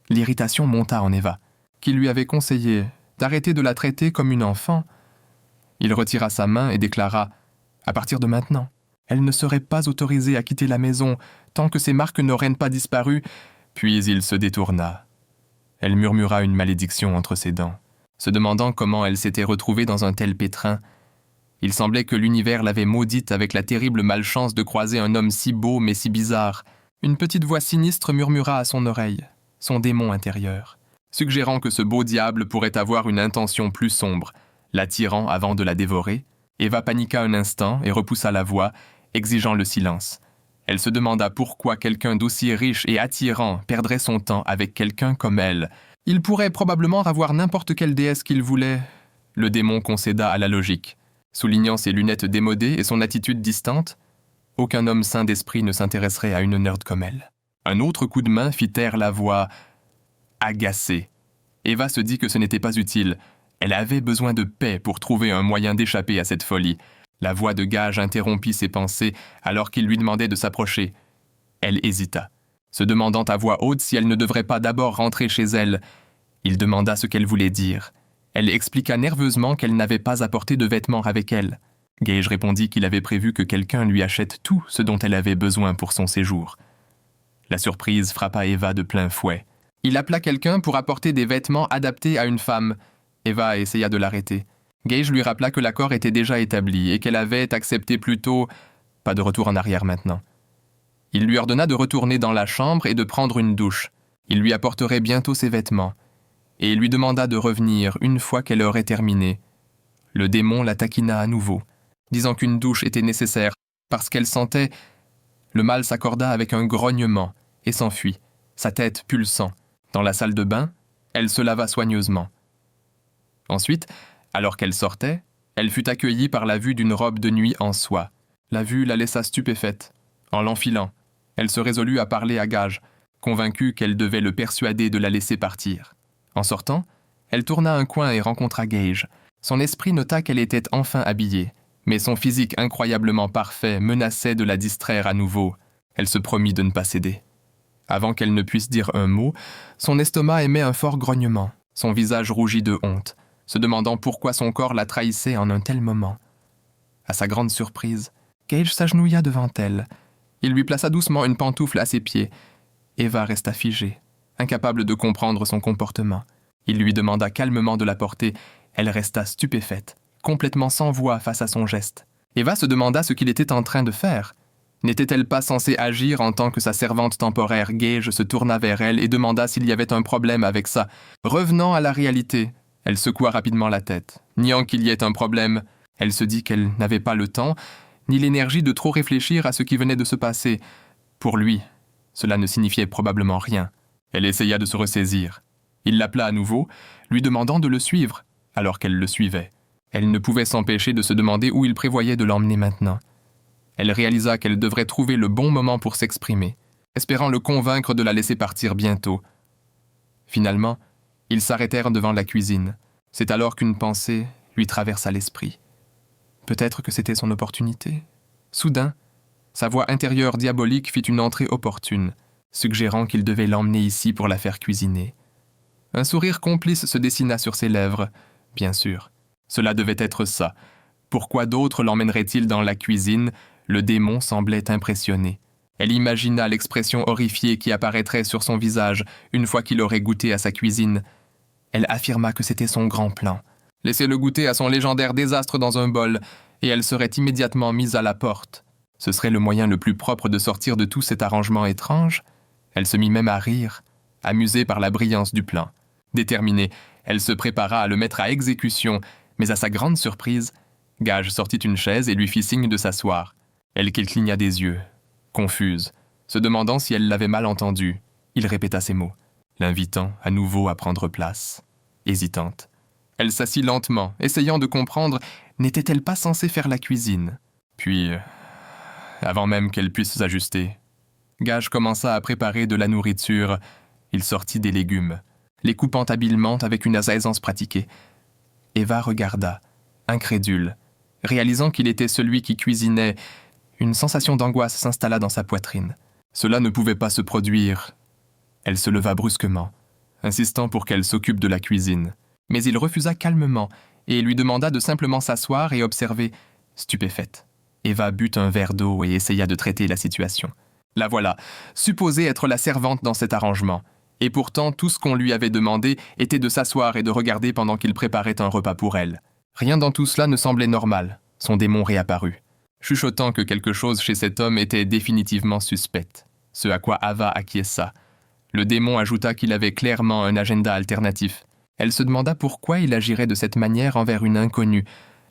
L'irritation monta en Eva, qui lui avait conseillé d'arrêter de la traiter comme une enfant. Il retira sa main et déclara « À partir de maintenant, elle ne serait pas autorisée à quitter la maison tant que ses marques n'auraient pas disparu. » Puis il se détourna. Elle murmura une malédiction entre ses dents, se demandant comment elle s'était retrouvée dans un tel pétrin. Il semblait que l'univers l'avait maudite avec la terrible malchance de croiser un homme si beau mais si bizarre. Une petite voix sinistre murmura à son oreille, son démon intérieur, suggérant que ce beau diable pourrait avoir une intention plus sombre, l'attirant avant de la dévorer. Eva paniqua un instant et repoussa la voix, exigeant le silence. Elle se demanda pourquoi quelqu'un d'aussi riche et attirant perdrait son temps avec quelqu'un comme elle. Il pourrait probablement avoir n'importe quelle déesse qu'il voulait. Le démon concéda à la logique. Soulignant ses lunettes démodées et son attitude distante, aucun homme sain d'esprit ne s'intéresserait à une nerd comme elle. Un autre coup de main fit taire la voix agacée. Eva se dit que ce n'était pas utile. Elle avait besoin de paix pour trouver un moyen d'échapper à cette folie. La voix de Gage interrompit ses pensées alors qu'il lui demandait de s'approcher. Elle hésita, se demandant à voix haute si elle ne devrait pas d'abord rentrer chez elle. Il demanda ce qu'elle voulait dire. Elle expliqua nerveusement qu'elle n'avait pas apporté de vêtements avec elle. Gage répondit qu'il avait prévu que quelqu'un lui achète tout ce dont elle avait besoin pour son séjour. La surprise frappa Eva de plein fouet. Il appela quelqu'un pour apporter des vêtements adaptés à une femme. Eva essaya de l'arrêter. Gage lui rappela que l'accord était déjà établi et qu'elle avait accepté plus tôt. Pas de retour en arrière maintenant. Il lui ordonna de retourner dans la chambre et de prendre une douche. Il lui apporterait bientôt ses vêtements. Et il lui demanda de revenir une fois qu'elle aurait terminé. Le démon la taquina à nouveau, disant qu'une douche était nécessaire parce qu'elle sentait. Le mâle s'accorda avec un grognement et s'enfuit, sa tête pulsant. Dans la salle de bain, elle se lava soigneusement. Ensuite, alors qu'elle sortait, elle fut accueillie par la vue d'une robe de nuit en soie. La vue la laissa stupéfaite. En l'enfilant, elle se résolut à parler à Gage, convaincue qu'elle devait le persuader de la laisser partir. En sortant, elle tourna un coin et rencontra Gage. Son esprit nota qu'elle était enfin habillée, mais son physique incroyablement parfait menaçait de la distraire à nouveau. Elle se promit de ne pas céder. Avant qu'elle ne puisse dire un mot, son estomac émet un fort grognement. Son visage rougit de honte, se demandant pourquoi son corps la trahissait en un tel moment. À sa grande surprise, Gage s'agenouilla devant elle. Il lui plaça doucement une pantoufle à ses pieds. Eva resta figée, incapable de comprendre son comportement. Il lui demanda calmement de la porter. Elle resta stupéfaite, complètement sans voix face à son geste. Eva se demanda ce qu'il était en train de faire. N'était-elle pas censée agir en tant que sa servante temporaire? Gage se tourna vers elle et demanda s'il y avait un problème avec ça. Revenant à la réalité, elle secoua rapidement la tête. Niant qu'il y ait un problème, elle se dit qu'elle n'avait pas le temps, ni l'énergie de trop réfléchir à ce qui venait de se passer. Pour lui, cela ne signifiait probablement rien. Elle essaya de se ressaisir. Il l'appela à nouveau, lui demandant de le suivre, alors qu'elle le suivait. Elle ne pouvait s'empêcher de se demander où il prévoyait de l'emmener maintenant. Elle réalisa qu'elle devrait trouver le bon moment pour s'exprimer, espérant le convaincre de la laisser partir bientôt. Finalement, ils s'arrêtèrent devant la cuisine. C'est alors qu'une pensée lui traversa l'esprit. Peut-être que c'était son opportunité. Soudain, sa voix intérieure diabolique fit une entrée opportune, suggérant qu'il devait l'emmener ici pour la faire cuisiner. Un sourire complice se dessina sur ses lèvres. Bien sûr, cela devait être ça. Pourquoi d'autres l'emmèneraient-ils dans la cuisine? Le démon semblait impressionné. Elle imagina l'expression horrifiée qui apparaîtrait sur son visage une fois qu'il aurait goûté à sa cuisine. Elle affirma que c'était son grand plan. Laisser-le goûter à son légendaire désastre dans un bol, et elle serait immédiatement mise à la porte. Ce serait le moyen le plus propre de sortir de tout cet arrangement étrange. Elle se mit même à rire, amusée par la brillance du plan. Déterminée, Elle se prépara à le mettre à exécution, mais à sa grande surprise, Gage sortit une chaise et lui fit signe de s'asseoir. Elle cligna des yeux, confuse, se demandant si elle l'avait mal entendu. Il répéta ces mots, l'invitant à nouveau à prendre place. Hésitante, elle s'assit lentement, essayant de comprendre, n'était-elle pas censée faire la cuisine? Puis, avant même qu'elle puisse s'ajuster, Gage commença à préparer de la nourriture. Il sortit des légumes, les coupant habilement avec une aisance pratiquée. Eva regarda, incrédule. Réalisant qu'il était celui qui cuisinait, une sensation d'angoisse s'installa dans sa poitrine. Cela ne pouvait pas se produire. Elle se leva brusquement, insistant pour qu'elle s'occupe de la cuisine. Mais il refusa calmement et lui demanda de simplement s'asseoir et observer, stupéfaite. Eva but un verre d'eau et essaya de traiter la situation. La voilà, supposée être la servante dans cet arrangement. Et pourtant, tout ce qu'on lui avait demandé était de s'asseoir et de regarder pendant qu'il préparait un repas pour elle. Rien dans tout cela ne semblait normal. Son démon réapparut, chuchotant que quelque chose chez cet homme était définitivement suspect, ce à quoi Ava acquiesça. Le démon ajouta qu'il avait clairement un agenda alternatif. Elle se demanda pourquoi il agirait de cette manière envers une inconnue,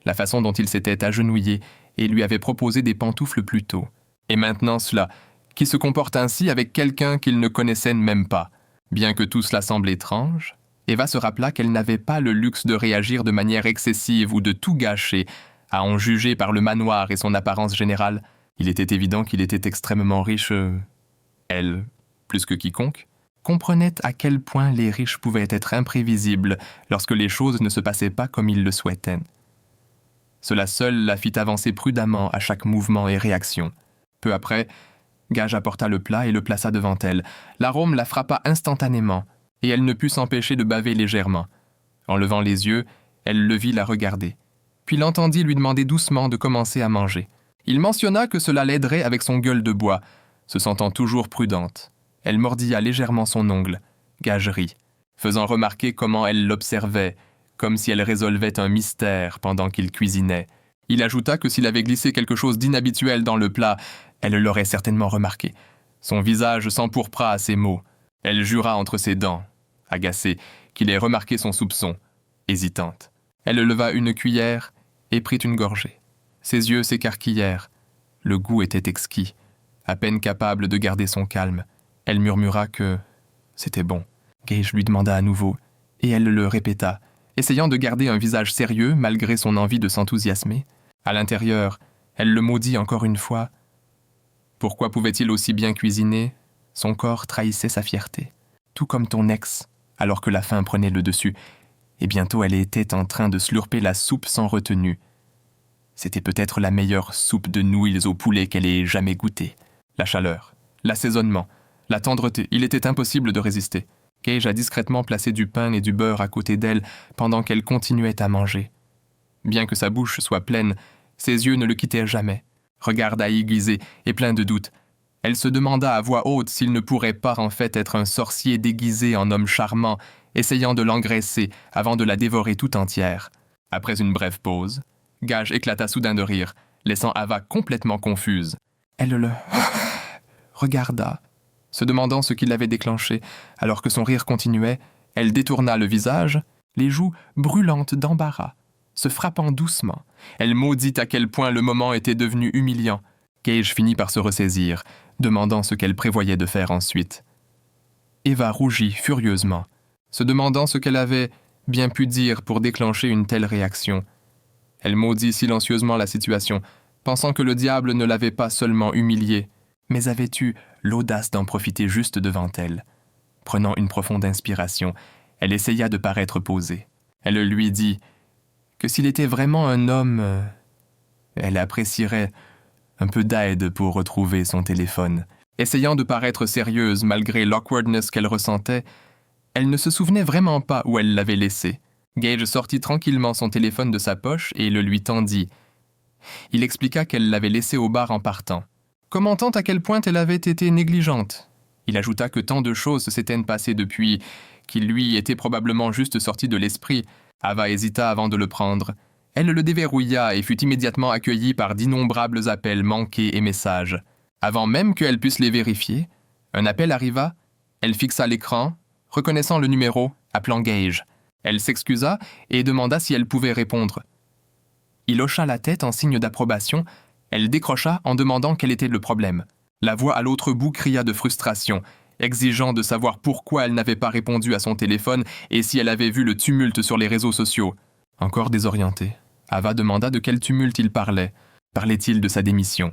la façon dont il s'était agenouillé et lui avait proposé des pantoufles plus tôt. Et maintenant cela, qui se comporte ainsi avec quelqu'un qu'il ne connaissait même pas. Bien que tout cela semble étrange, Eva se rappela qu'elle n'avait pas le luxe de réagir de manière excessive ou de tout gâcher, à en juger par le manoir et son apparence générale. Il était évident qu'il était extrêmement riche. Elle, plus que quiconque, comprenait à quel point les riches pouvaient être imprévisibles lorsque les choses ne se passaient pas comme ils le souhaitaient. Cela seul la fit avancer prudemment à chaque mouvement et réaction. Peu après, Gage apporta le plat et le plaça devant elle. L'arôme la frappa instantanément, et elle ne put s'empêcher de baver légèrement. En levant les yeux, elle le vit la regarder, puis l'entendit lui demander doucement de commencer à manger. Il mentionna que cela l'aiderait avec son gueule de bois. Se sentant toujours prudente, elle mordilla légèrement son ongle. Gage rit, faisant remarquer comment elle l'observait, comme si elle résolvait un mystère pendant qu'il cuisinait. Il ajouta que s'il avait glissé quelque chose d'inhabituel dans le plat, elle l'aurait certainement remarqué. Son visage s'empourpra à ces mots. Elle jura entre ses dents, agacée, qu'il ait remarqué son soupçon. Hésitante, elle leva une cuillère et prit une gorgée. Ses yeux s'écarquillèrent. Le goût était exquis. À peine capable de garder son calme, elle murmura que c'était bon. Gage lui demanda à nouveau, et elle le répéta, essayant de garder un visage sérieux malgré son envie de s'enthousiasmer. À l'intérieur, elle le maudit encore une fois. Pourquoi pouvait-il aussi bien cuisiner? Son corps trahissait sa fierté. Tout comme ton ex, alors que la faim prenait le dessus. Et bientôt elle était en train de slurper la soupe sans retenue. C'était peut-être la meilleure soupe de nouilles au poulet qu'elle ait jamais goûtée. La chaleur, l'assaisonnement, la tendreté, il était impossible de résister. Gage a discrètement placé du pain et du beurre à côté d'elle pendant qu'elle continuait à manger. Bien que sa bouche soit pleine, ses yeux ne le quittaient jamais. Regard aiguisé et plein de doutes. Elle se demanda à voix haute s'il ne pourrait pas en fait être un sorcier déguisé en homme charmant, essayant de l'engraisser avant de la dévorer tout entière. Après une brève pause, Gage éclata soudain de rire, laissant Ava complètement confuse. Elle le regarda, se demandant ce qui l'avait déclenché. Alors que son rire continuait, elle détourna le visage, les joues brûlantes d'embarras, se frappant doucement. Elle maudit à quel point le moment était devenu humiliant. Gage finit par se ressaisir, demandant ce qu'elle prévoyait de faire ensuite. Eva rougit furieusement, se demandant ce qu'elle avait bien pu dire pour déclencher une telle réaction. Elle maudit silencieusement la situation, pensant que le diable ne l'avait pas seulement humiliée, mais avait eu l'audace d'en profiter juste devant elle. Prenant une profonde inspiration, elle essaya de paraître posée. Elle lui dit que s'il était vraiment un homme, elle apprécierait un peu d'aide pour retrouver son téléphone. Essayant de paraître sérieuse malgré l'awkwardness qu'elle ressentait, elle ne se souvenait vraiment pas où elle l'avait laissé. Gage sortit tranquillement son téléphone de sa poche et le lui tendit. Il expliqua qu'elle l'avait laissé au bar en partant, commentant à quel point elle avait été négligente. Il ajouta que tant de choses s'étaient passées depuis, qu'il lui était probablement juste sorti de l'esprit. Ava hésita avant de le prendre. Elle le déverrouilla et fut immédiatement accueillie par d'innombrables appels manqués et messages. Avant même qu'elle puisse les vérifier, un appel arriva. Elle fixa l'écran, reconnaissant le numéro, appelant Gage. Elle s'excusa et demanda si elle pouvait répondre. Il hocha la tête en signe d'approbation. Elle décrocha en demandant quel était le problème. La voix à l'autre bout cria de frustration, exigeant de savoir pourquoi elle n'avait pas répondu à son téléphone et si elle avait vu le tumulte sur les réseaux sociaux. Encore désorientée, Ava demanda de quel tumulte il parlait. Parlait-il de sa démission?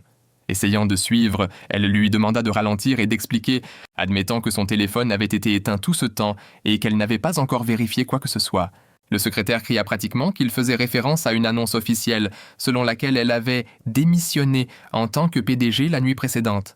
Essayant de suivre, elle lui demanda de ralentir et d'expliquer, admettant que son téléphone avait été éteint tout ce temps et qu'elle n'avait pas encore vérifié quoi que ce soit. Le secrétaire cria pratiquement qu'il faisait référence à une annonce officielle, selon laquelle elle avait démissionné en tant que PDG la nuit précédente.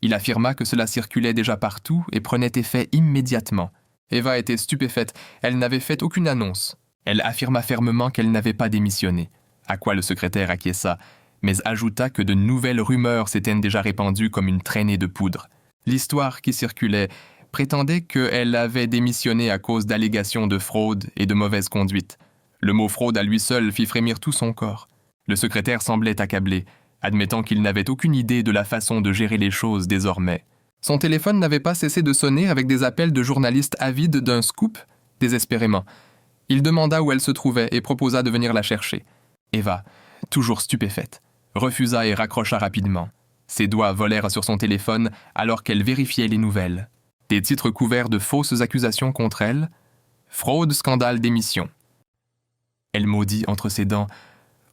Il affirma que cela circulait déjà partout et prenait effet immédiatement. Eva était stupéfaite, elle n'avait fait aucune annonce. Elle affirma fermement qu'elle n'avait pas démissionné, à quoi le secrétaire acquiesça, mais ajouta que de nouvelles rumeurs s'étaient déjà répandues comme une traînée de poudre. L'histoire qui circulait prétendait qu'elle avait démissionné à cause d'allégations de fraude et de mauvaise conduite. Le mot fraude à lui seul fit frémir tout son corps. Le secrétaire semblait accablé, admettant qu'il n'avait aucune idée de la façon de gérer les choses désormais. Son téléphone n'avait pas cessé de sonner avec des appels de journalistes avides d'un scoop, désespérément. Il demanda où elle se trouvait et proposa de venir la chercher. Eva, toujours stupéfaite, refusa et raccrocha rapidement. Ses doigts volèrent sur son téléphone alors qu'elle vérifiait les nouvelles. Des titres couverts de fausses accusations contre elle. Fraude, scandale, démission. Elle maudit entre ses dents.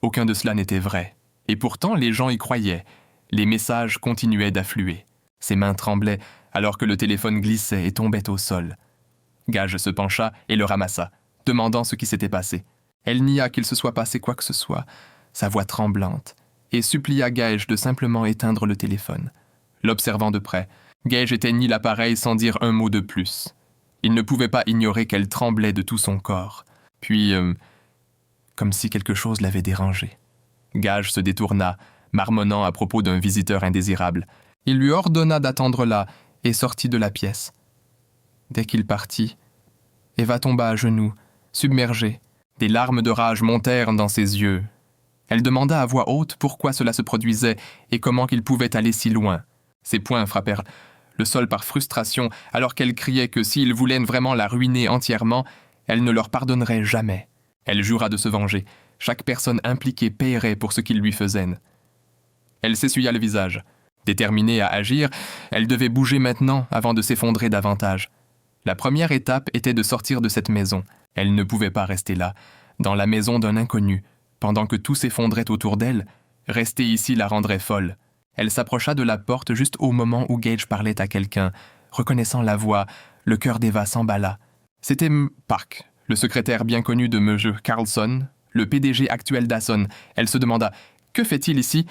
Aucun de cela n'était vrai. Et pourtant, les gens y croyaient. Les messages continuaient d'affluer. Ses mains tremblaient alors que le téléphone glissait et tombait au sol. Gage se pencha et le ramassa, demandant ce qui s'était passé. Elle nia qu'il se soit passé quoi que ce soit, sa voix tremblante, et supplia Gage de simplement éteindre le téléphone. L'observant de près, Gage éteignit l'appareil sans dire un mot de plus. Il ne pouvait pas ignorer qu'elle tremblait de tout son corps. Puis, comme si quelque chose l'avait dérangée. Gage se détourna, marmonnant à propos d'un visiteur indésirable. Il lui ordonna d'attendre là et sortit de la pièce. Dès qu'il partit, Eva tomba à genoux, submergée. Des larmes de rage montèrent dans ses yeux. Elle demanda à voix haute pourquoi cela se produisait et comment qu'il pouvait aller si loin. Ses poings frappèrent le sol par frustration alors qu'elle criait que s'ils voulaient vraiment la ruiner entièrement, elle ne leur pardonnerait jamais. Elle jura de se venger. Chaque personne impliquée paierait pour ce qu'ils lui faisaient. Elle s'essuya le visage. Déterminée à agir, elle devait bouger maintenant avant de s'effondrer davantage. La première étape était de sortir de cette maison. Elle ne pouvait pas rester là, dans la maison d'un inconnu, pendant que tout s'effondrait autour d'elle. Rester ici la rendrait folle. Elle s'approcha de la porte juste au moment où Gage parlait à quelqu'un. Reconnaissant la voix, le cœur d'Eva s'emballa. C'était Park, le secrétaire bien connu de M. Carlson, le PDG actuel d'Asson. Elle se demanda « Que fait-il ici ?»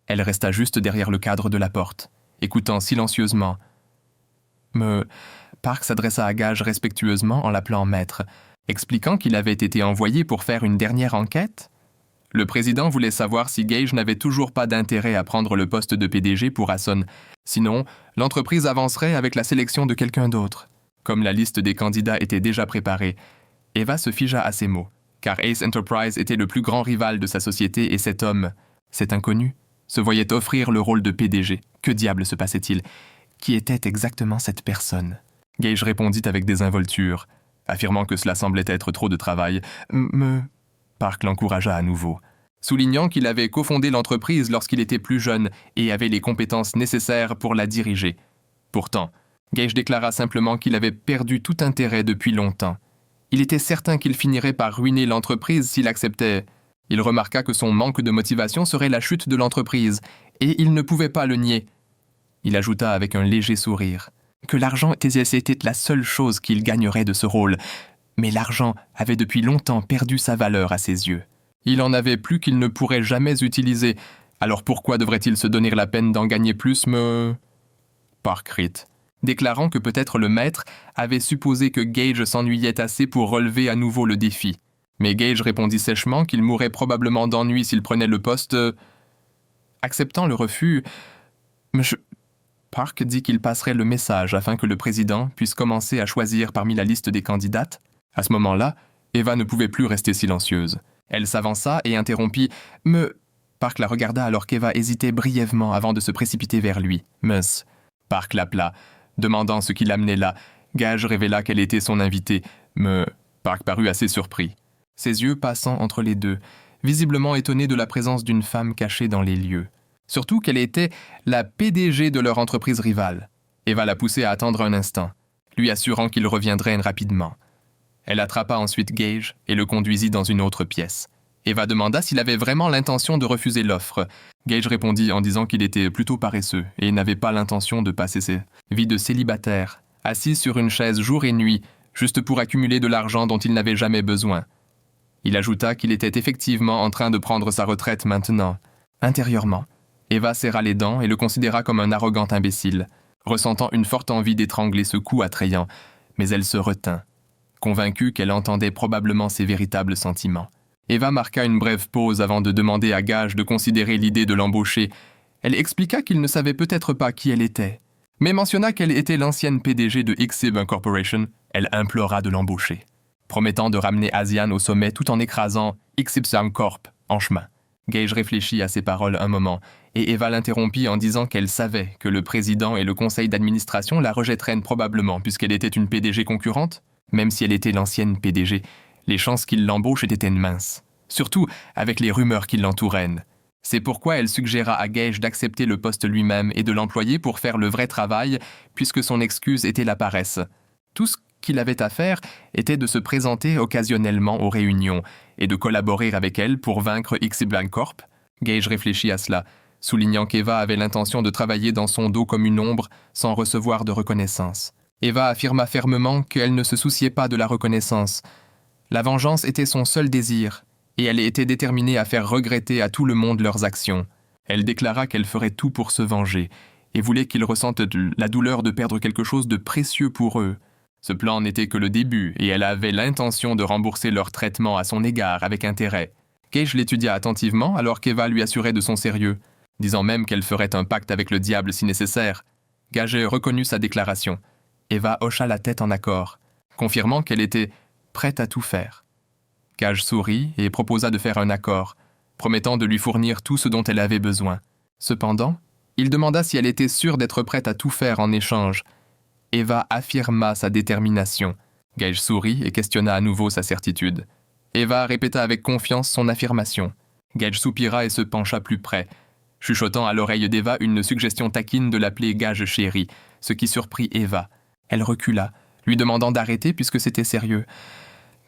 Elle resta juste derrière le cadre de la porte, écoutant silencieusement. Park s'adressa à Gage respectueusement en l'appelant maître, expliquant qu'il avait été envoyé pour faire une dernière enquête. Le président voulait savoir si Gage n'avait toujours pas d'intérêt à prendre le poste de PDG pour Asson. Sinon, l'entreprise avancerait avec la sélection de quelqu'un d'autre. Comme la liste des candidats était déjà préparée, Eva se figea à ces mots, car Ace Enterprise était le plus grand rival de sa société et cet homme, cet inconnu, se voyait offrir le rôle de PDG. Que diable se passait-il? Qui était exactement cette personne? Gage répondit avec désinvolture, affirmant que cela semblait être trop de travail. Park l'encouragea à nouveau, soulignant qu'il avait cofondé l'entreprise lorsqu'il était plus jeune et avait les compétences nécessaires pour la diriger. Pourtant, Gage déclara simplement qu'il avait perdu tout intérêt depuis longtemps. Il était certain qu'il finirait par ruiner l'entreprise s'il acceptait. Il remarqua que son manque de motivation serait la chute de l'entreprise, et il ne pouvait pas le nier. Il ajouta avec un léger sourire que l'argent était la seule chose qu'il gagnerait de ce rôle, mais l'argent avait depuis longtemps perdu sa valeur à ses yeux. Il en avait plus qu'il ne pourrait jamais utiliser, alors pourquoi devrait-il se donner la peine d'en gagner plus, Park rit, déclarant que peut-être le maître avait supposé que Gage s'ennuyait assez pour relever à nouveau le défi. Mais Gage répondit sèchement qu'il mourrait probablement d'ennui s'il prenait le poste. Acceptant le refus, Park dit qu'il passerait le message afin que le président puisse commencer à choisir parmi la liste des candidates. À ce moment-là, Eva ne pouvait plus rester silencieuse. Elle s'avança et interrompit. Park la regarda alors qu'Eva hésitait brièvement avant de se précipiter vers lui. Park l'appela, demandant ce qui l'amenait là. Gage révéla qu'elle était son invitée. Park parut assez surpris, ses yeux passant entre les deux, visiblement étonné de la présence d'une femme cachée dans les lieux. Surtout qu'elle était la PDG de leur entreprise rivale. Eva l'a poussé à attendre un instant, lui assurant qu'il reviendrait rapidement. Elle attrapa ensuite Gage et le conduisit dans une autre pièce. Eva demanda s'il avait vraiment l'intention de refuser l'offre. Gage répondit en disant qu'il était plutôt paresseux et n'avait pas l'intention de passer sa vie de célibataire, assis sur une chaise jour et nuit, juste pour accumuler de l'argent dont il n'avait jamais besoin. Il ajouta qu'il était effectivement en train de prendre sa retraite maintenant. Intérieurement, Eva serra les dents et le considéra comme un arrogant imbécile, ressentant une forte envie d'étrangler ce coup attrayant, mais elle se retint, convaincue qu'elle entendait probablement ses véritables sentiments. Eva marqua une brève pause avant de demander à Gage de considérer l'idée de l'embaucher. Elle expliqua qu'il ne savait peut-être pas qui elle était, mais mentionna qu'elle était l'ancienne PDG de Xib Incorporation. Elle implora de l'embaucher, promettant de ramener Asian au sommet tout en écrasant Xib Corp en chemin. Gage réfléchit à ces paroles un moment, et Eva l'interrompit en disant qu'elle savait que le président et le conseil d'administration la rejetteraient probablement puisqu'elle était une PDG concurrente. Même si elle était l'ancienne PDG, les chances qu'il l'embauche étaient minces, surtout avec les rumeurs qui l'entouraient. C'est pourquoi elle suggéra à Gage d'accepter le poste lui-même et de l'employer pour faire le vrai travail, puisque son excuse était la paresse. Tout ce qu'il avait à faire était de se présenter occasionnellement aux réunions et de collaborer avec elle pour vaincre Xib Corp. Gage réfléchit à cela, soulignant qu'Eva avait l'intention de travailler dans son dos comme une ombre sans recevoir de reconnaissance. Eva affirma fermement qu'elle ne se souciait pas de la reconnaissance. La vengeance était son seul désir, et elle était déterminée à faire regretter à tout le monde leurs actions. Elle déclara qu'elle ferait tout pour se venger, et voulait qu'ils ressentent la douleur de perdre quelque chose de précieux pour eux. Ce plan n'était que le début, et elle avait l'intention de rembourser leur traitement à son égard avec intérêt. Gage l'étudia attentivement alors qu'Eva lui assurait de son sérieux, disant même qu'elle ferait un pacte avec le diable si nécessaire. Gage reconnut sa déclaration. Eva hocha la tête en accord, confirmant qu'elle était prête à tout faire. Gage sourit et proposa de faire un accord, promettant de lui fournir tout ce dont elle avait besoin. Cependant, il demanda si elle était sûre d'être prête à tout faire en échange. Eva affirma sa détermination. Gage sourit et questionna à nouveau sa certitude. Eva répéta avec confiance son affirmation. Gage soupira et se pencha plus près, chuchotant à l'oreille d'Eva une suggestion taquine de l'appeler Gage chéri, ce qui surprit Eva. Elle recula, lui demandant d'arrêter puisque c'était sérieux.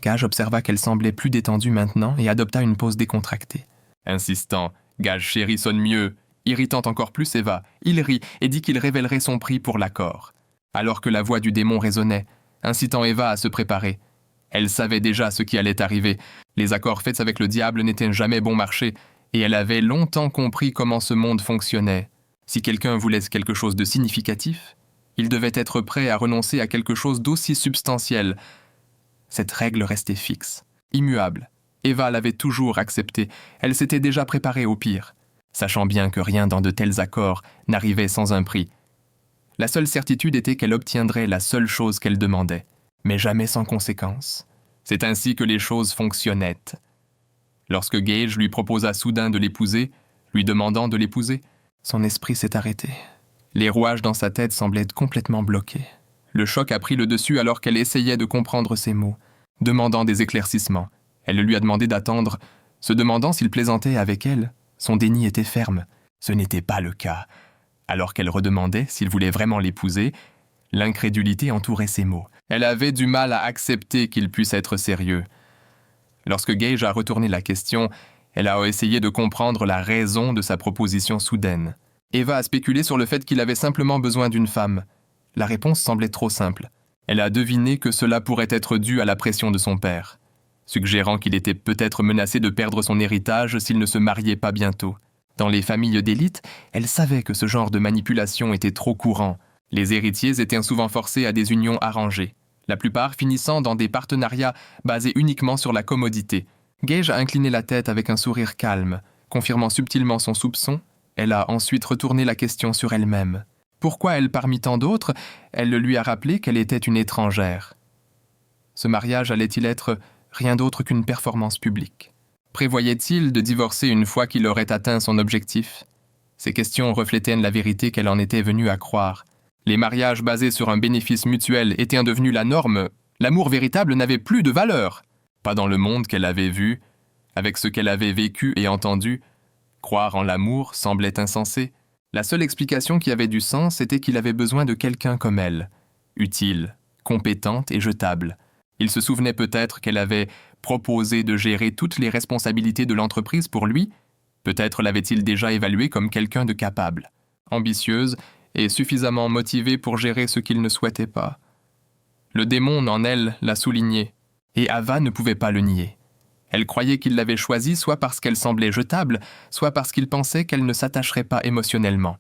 Gage observa qu'elle semblait plus détendue maintenant et adopta une pose décontractée. Insistant, Gage chéri sonne mieux. Irritant encore plus Eva, il rit et dit qu'il révélerait son prix pour l'accord. Alors que la voix du démon résonnait, incitant Eva à se préparer. Elle savait déjà ce qui allait arriver. Les accords faits avec le diable n'étaient jamais bon marché, et elle avait longtemps compris comment ce monde fonctionnait. Si quelqu'un voulait quelque chose de significatif, il devait être prêt à renoncer à quelque chose d'aussi substantiel. Cette règle restait fixe, immuable. Eva l'avait toujours acceptée. Elle s'était déjà préparée au pire, sachant bien que rien dans de tels accords n'arrivait sans un prix. La seule certitude était qu'elle obtiendrait la seule chose qu'elle demandait, mais jamais sans conséquence. C'est ainsi que les choses fonctionnaient. Lorsque Gage lui proposa soudain de l'épouser, lui demandant de l'épouser, son esprit s'est arrêté. Les rouages dans sa tête semblaient complètement bloqués. Le choc a pris le dessus alors qu'elle essayait de comprendre ses mots, demandant des éclaircissements. Elle lui a demandé d'attendre, se demandant s'il plaisantait avec elle. Son déni était ferme. Ce n'était pas le cas. Alors qu'elle redemandait s'il voulait vraiment l'épouser, l'incrédulité entourait ses mots. Elle avait du mal à accepter qu'il puisse être sérieux. Lorsque Gage a retourné la question, elle a essayé de comprendre la raison de sa proposition soudaine. Eva a spéculé sur le fait qu'il avait simplement besoin d'une femme. La réponse semblait trop simple. Elle a deviné que cela pourrait être dû à la pression de son père, suggérant qu'il était peut-être menacé de perdre son héritage s'il ne se mariait pas bientôt. Dans les familles d'élite, elle savait que ce genre de manipulation était trop courant. Les héritiers étaient souvent forcés à des unions arrangées, la plupart finissant dans des partenariats basés uniquement sur la commodité. Gage a incliné la tête avec un sourire calme, confirmant subtilement son soupçon. Elle a ensuite retourné la question sur elle-même. Pourquoi elle parmi tant d'autres, elle lui a rappelé qu'elle était une étrangère. Ce mariage allait-il être rien d'autre qu'une performance publique? Prévoyait-il de divorcer une fois qu'il aurait atteint son objectif? Ces questions reflétaient la vérité qu'elle en était venue à croire. Les mariages basés sur un bénéfice mutuel étaient devenus la norme, L'amour véritable n'avait plus de valeur. Pas dans le monde qu'elle avait vu, avec ce qu'elle avait vécu et entendu. Croire en l'amour semblait insensé. La seule explication qui avait du sens était qu'il avait besoin de quelqu'un comme elle, utile, compétente et jetable. Il se souvenait peut-être qu'elle avait proposé de gérer toutes les responsabilités de l'entreprise pour lui. Peut-être l'avait-il déjà évaluée comme quelqu'un de capable, ambitieuse et suffisamment motivée pour gérer ce qu'il ne souhaitait pas. Le démon en elle l'a souligné, et Ava ne pouvait pas le nier. Elle croyait qu'il l'avait choisie soit parce qu'elle semblait jetable, soit parce qu'il pensait qu'elle ne s'attacherait pas émotionnellement.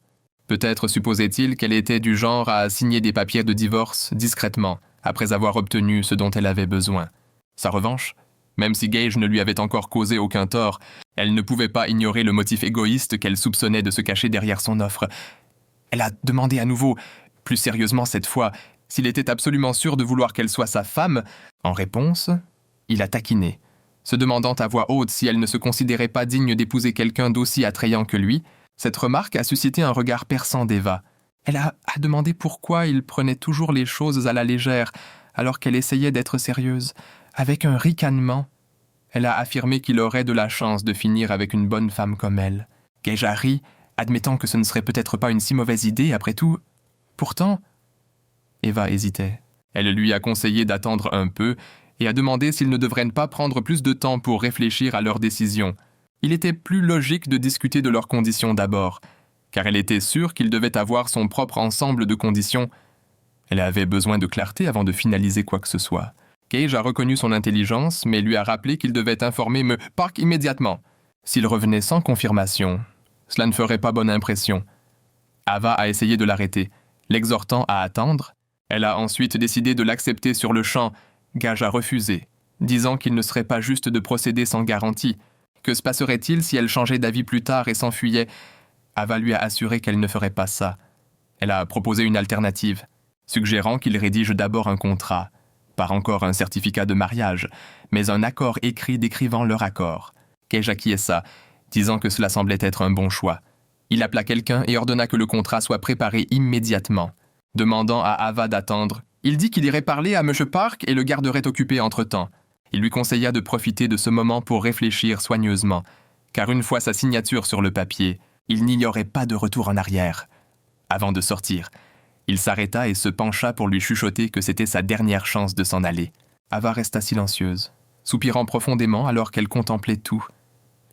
Peut-être supposait-il qu'elle était du genre à signer des papiers de divorce discrètement, après avoir obtenu ce dont elle avait besoin. Sa revanche, même si Gage ne lui avait encore causé aucun tort, elle ne pouvait pas ignorer le motif égoïste qu'elle soupçonnait de se cacher derrière son offre. Elle a demandé à nouveau, plus sérieusement cette fois, s'il était absolument sûr de vouloir qu'elle soit sa femme. En réponse, il a taquiné, se demandant à voix haute si elle ne se considérait pas digne d'épouser quelqu'un d'aussi attrayant que lui. Cette remarque a suscité un regard perçant d'Eva. Elle a demandé pourquoi il prenait toujours les choses à la légère, alors qu'elle essayait d'être sérieuse. Avec un ricanement, elle a affirmé qu'il aurait de la chance de finir avec une bonne femme comme elle. Gage a ri, admettant que ce ne serait peut-être pas une si mauvaise idée après tout. Pourtant, Eva hésitait. Elle lui a conseillé d'attendre un peu et a demandé s'ils ne devraient pas prendre plus de temps pour réfléchir à leur décision. Il était plus logique de discuter de leurs conditions d'abord, car elle était sûre qu'il devait avoir son propre ensemble de conditions. Elle avait besoin de clarté avant de finaliser quoi que ce soit. Gage a reconnu son intelligence, mais lui a rappelé qu'il devait informer Park immédiatement. S'il revenait sans confirmation, cela ne ferait pas bonne impression. Ava a essayé de l'arrêter, l'exhortant à attendre. Elle a ensuite décidé de l'accepter sur le champ. Gage a refusé, disant qu'il ne serait pas juste de procéder sans garantie. Que se passerait-il si elle changeait d'avis plus tard et s'enfuyait? Ava lui a assuré qu'elle ne ferait pas ça. Elle a proposé une alternative, suggérant qu'il rédige d'abord un contrat, pas encore un certificat de mariage, mais un accord écrit décrivant leur accord. Gage acquiesça, disant que cela semblait être un bon choix. Il appela quelqu'un et ordonna que le contrat soit préparé immédiatement. Demandant à Ava d'attendre, il dit qu'il irait parler à M. Park et le garderait occupé entre-temps. Il lui conseilla de profiter de ce moment pour réfléchir soigneusement, car une fois sa signature sur le papier, il n'y aurait pas de retour en arrière. Avant de sortir, il s'arrêta et se pencha pour lui chuchoter que c'était sa dernière chance de s'en aller. Ava resta silencieuse, soupirant profondément alors qu'elle contemplait tout.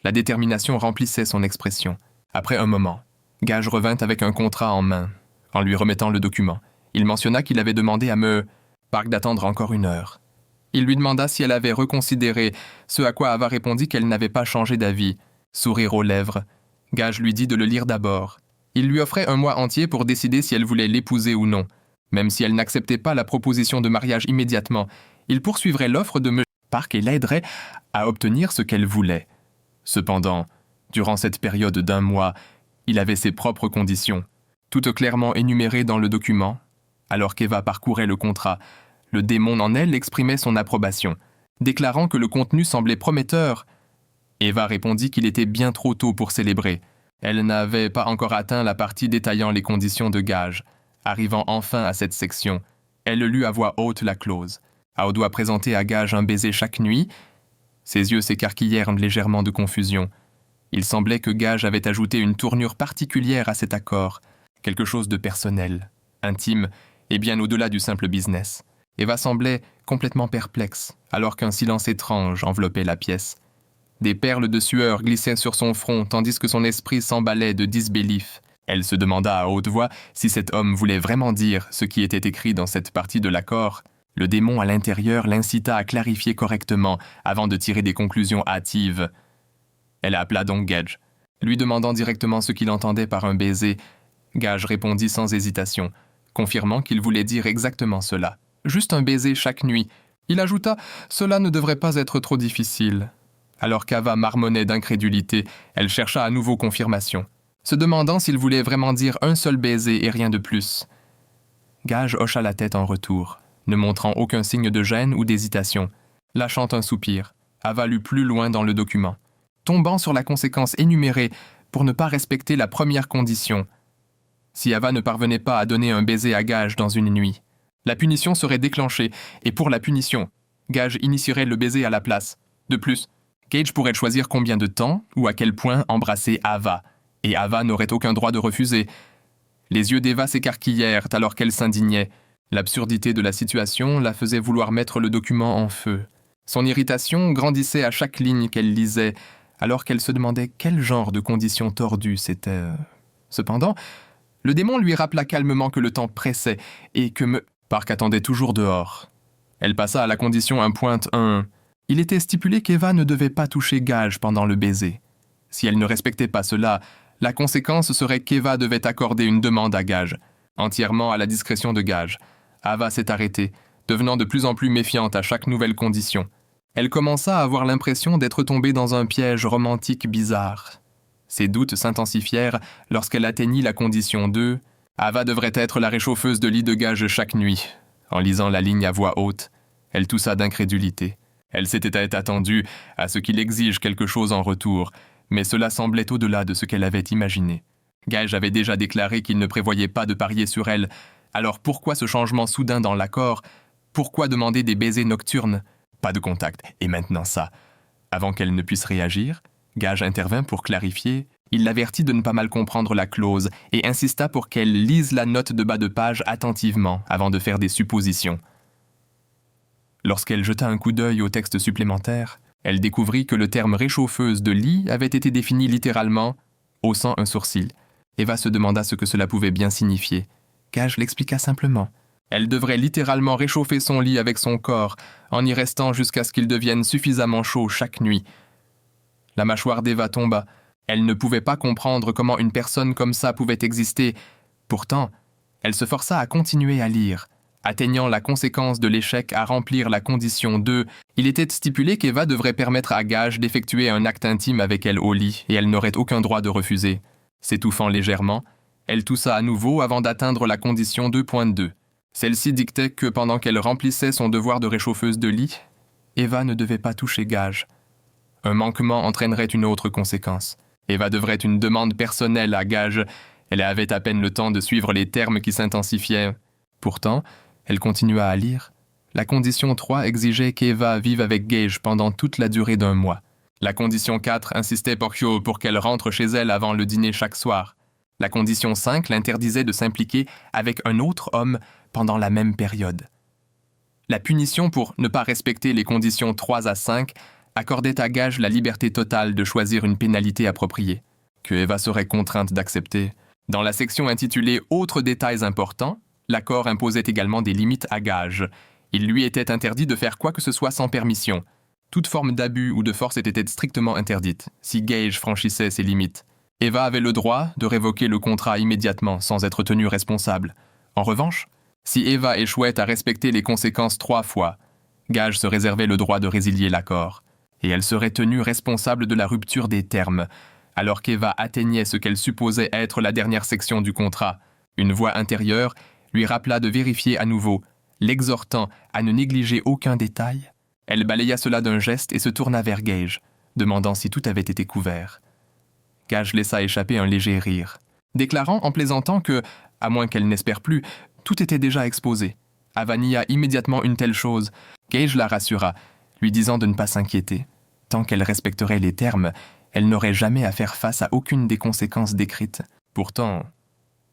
La détermination remplissait son expression. Après un moment, Gage revint avec un contrat en main. En lui remettant le document, il mentionna qu'il avait demandé à Park d'attendre encore 1 heure. Il lui demanda si elle avait reconsidéré, ce à quoi Ava répondit qu'elle n'avait pas changé d'avis. Sourire aux lèvres, Gage lui dit de le lire d'abord. Il lui offrait 1 mois entier pour décider si elle voulait l'épouser ou non. Même si elle n'acceptait pas la proposition de mariage immédiatement, il poursuivrait l'offre de M. Park et l'aiderait à obtenir ce qu'elle voulait. Cependant, durant cette période d'1 mois, il avait ses propres conditions, toutes clairement énumérées dans le document. Alors qu'Eva parcourait le contrat, le démon en elle exprimait son approbation, déclarant que le contenu semblait prometteur. Eva répondit qu'il était bien trop tôt pour célébrer. Elle n'avait pas encore atteint la partie détaillant les conditions de Gage. Arrivant enfin à cette section, elle lut à voix haute la clause. Ao doit présenter à Gage un baiser chaque nuit. Ses yeux s'écarquillèrent légèrement de confusion. Il semblait que Gage avait ajouté une tournure particulière à cet accord, quelque chose de personnel, intime et bien au-delà du simple business. Eva semblait complètement perplexe, alors qu'un silence étrange enveloppait la pièce. Des perles de sueur glissaient sur son front, tandis que son esprit s'emballait de disbelief. Elle se demanda à haute voix si cet homme voulait vraiment dire ce qui était écrit dans cette partie de l'accord. Le démon à l'intérieur l'incita à clarifier correctement avant de tirer des conclusions hâtives. Elle appela donc Gage, lui demandant directement ce qu'il entendait par un baiser. Gage répondit sans hésitation, confirmant qu'il voulait dire exactement cela. Juste un baiser chaque nuit. Il ajouta « Cela ne devrait pas être trop difficile ». Alors qu'Ava marmonnait d'incrédulité, elle chercha à nouveau confirmation, se demandant s'il voulait vraiment dire un seul baiser et rien de plus. Gage hocha la tête en retour, ne montrant aucun signe de gêne ou d'hésitation. Lâchant un soupir, Ava lut plus loin dans le document, tombant sur la conséquence énumérée pour ne pas respecter la première condition. Si Ava ne parvenait pas à donner un baiser à Gage dans une nuit, La punition serait déclenchée, et pour la punition, Gage initierait le baiser à la place. De plus, Gage pourrait choisir combien de temps ou à quel point embrasser Ava, et Ava n'aurait aucun droit de refuser. Les yeux d'Eva s'écarquillèrent alors qu'elle s'indignait. L'absurdité de la situation la faisait vouloir mettre le document en feu. Son irritation grandissait à chaque ligne qu'elle lisait, alors qu'elle se demandait quel genre de conditions tordues c'était. Cependant, le démon lui rappela calmement que le temps pressait et que Park attendait toujours dehors. Elle passa à la condition 1.1. Il était stipulé qu'Eva ne devait pas toucher Gage pendant le baiser. Si elle ne respectait pas cela, la conséquence serait qu'Eva devait accorder une demande à Gage, entièrement à la discrétion de Gage. Ava s'est arrêtée, devenant de plus en plus méfiante à chaque nouvelle condition. Elle commença à avoir l'impression d'être tombée dans un piège romantique bizarre. Ses doutes s'intensifièrent lorsqu'elle atteignit la condition 2. Ava devrait être la réchauffeuse de lit de Gage chaque nuit. En lisant la ligne à voix haute, elle toussa d'incrédulité. Elle s'était attendue à ce qu'il exige quelque chose en retour, mais cela semblait au-delà de ce qu'elle avait imaginé. Gage avait déjà déclaré qu'il ne prévoyait pas de parier sur elle. Alors pourquoi ce changement soudain dans l'accord? Pourquoi demander des baisers nocturnes? Pas de contact, et maintenant ça. Avant qu'elle ne puisse réagir, Gage intervint pour clarifier. Il l'avertit de ne pas mal comprendre la clause et insista pour qu'elle lise la note de bas de page attentivement avant de faire des suppositions. Lorsqu'elle jeta un coup d'œil au texte supplémentaire, elle découvrit que le terme réchauffeuse de lit avait été défini littéralement, haussant un sourcil. Eva se demanda ce que cela pouvait bien signifier. Gage l'expliqua simplement. Elle devrait littéralement réchauffer son lit avec son corps, en y restant jusqu'à ce qu'il devienne suffisamment chaud chaque nuit. La mâchoire d'Eva tomba. Elle ne pouvait pas comprendre comment une personne comme ça pouvait exister. Pourtant, elle se força à continuer à lire. Atteignant la conséquence de l'échec à remplir la condition 2, il était stipulé qu'Eva devrait permettre à Gage d'effectuer un acte intime avec elle au lit, et elle n'aurait aucun droit de refuser. S'étouffant légèrement, elle toussa à nouveau avant d'atteindre la condition 2.2. Celle-ci dictait que pendant qu'elle remplissait son devoir de réchauffeuse de lit, Eva ne devait pas toucher Gage. Un manquement entraînerait une autre conséquence. Eva devrait une demande personnelle à Gage. Elle avait à peine le temps de suivre les termes qui s'intensifiaient. Pourtant, elle continua à lire. La condition 3 exigeait qu'Eva vive avec Gage pendant toute la durée d'un mois. La condition 4 insistait pour qu'elle rentre chez elle avant le dîner chaque soir. La condition 5 l'interdisait de s'impliquer avec un autre homme pendant la même période. La punition pour ne pas respecter les conditions 3 à 5 accordait à Gage la liberté totale de choisir une pénalité appropriée, que Eva serait contrainte d'accepter. Dans la section intitulée « Autres détails importants », l'accord imposait également des limites à Gage. Il lui était interdit de faire quoi que ce soit sans permission. Toute forme d'abus ou de force était strictement interdite, si Gage franchissait ses limites. Eva avait le droit de révoquer le contrat immédiatement sans être tenue responsable. En revanche, si Eva échouait à respecter les conséquences 3 fois, Gage se réservait le droit de résilier l'accord. Et elle serait tenue responsable de la rupture des termes, alors qu'Eva atteignait ce qu'elle supposait être la dernière section du contrat. Une voix intérieure lui rappela de vérifier à nouveau, l'exhortant à ne négliger aucun détail. Elle balaya cela d'un geste et se tourna vers Gage, demandant si tout avait été couvert. Gage laissa échapper un léger rire, déclarant en plaisantant que, à moins qu'elle n'espère plus, tout était déjà exposé. Ava nia immédiatement une telle chose. Gage la rassura, lui disant de ne pas s'inquiéter. Tant qu'elle respecterait les termes, elle n'aurait jamais à faire face à aucune des conséquences décrites. Pourtant,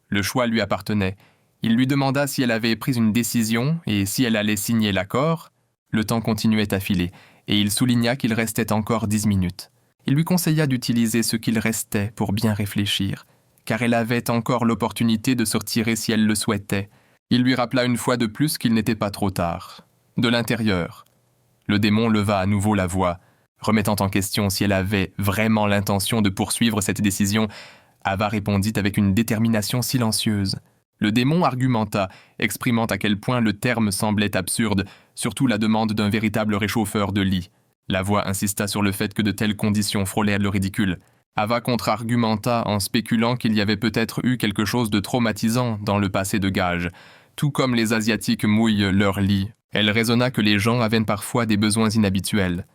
le choix lui appartenait. Il lui demanda si elle avait pris une décision et si elle allait signer l'accord. Le temps continuait à filer, et il souligna qu'il restait encore 10 minutes. Il lui conseilla d'utiliser ce qu'il restait pour bien réfléchir, car elle avait encore l'opportunité de se retirer si elle le souhaitait. Il lui rappela une fois de plus qu'il n'était pas trop tard. De l'intérieur, le démon leva à nouveau la voix, remettant en question si elle avait vraiment l'intention de poursuivre cette décision. Ava répondit avec une détermination silencieuse. Le démon argumenta, exprimant à quel point le terme semblait absurde, surtout la demande d'un véritable réchauffeur de lit. La voix insista sur le fait que de telles conditions frôlaient le ridicule. Ava contre-argumenta en spéculant qu'il y avait peut-être eu quelque chose de traumatisant dans le passé de Gage, tout comme les Asiatiques mouillent leur lit. Elle raisonna que les gens avaient parfois des besoins inhabituels.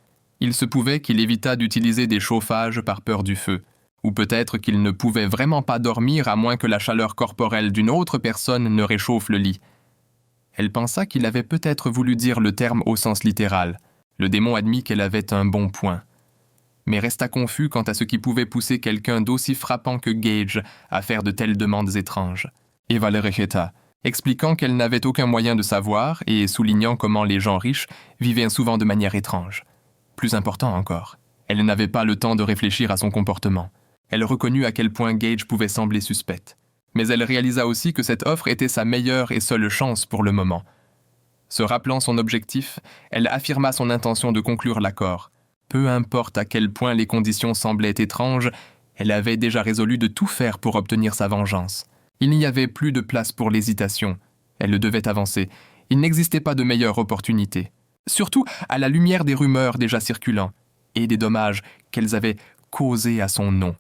Il se pouvait qu'il évitât d'utiliser des chauffages par peur du feu, ou peut-être qu'il ne pouvait vraiment pas dormir à moins que la chaleur corporelle d'une autre personne ne réchauffe le lit. Elle pensa qu'il avait peut-être voulu dire le terme au sens littéral. Le démon admit qu'elle avait un bon point, mais resta confus quant à ce qui pouvait pousser quelqu'un d'aussi frappant que Gage à faire de telles demandes étranges. Eva le répéta, expliquant qu'elle n'avait aucun moyen de savoir et soulignant comment les gens riches vivaient souvent de manière étrange. Plus important encore, elle n'avait pas le temps de réfléchir à son comportement. Elle reconnut à quel point Gage pouvait sembler suspecte. Mais elle réalisa aussi que cette offre était sa meilleure et seule chance pour le moment. Se rappelant son objectif, elle affirma son intention de conclure l'accord. Peu importe à quel point les conditions semblaient étranges, elle avait déjà résolu de tout faire pour obtenir sa vengeance. Il n'y avait plus de place pour l'hésitation. Elle devait avancer. Il n'existait pas de meilleure opportunité. Surtout à la lumière des rumeurs déjà circulant et des dommages qu'elles avaient causés à son nom.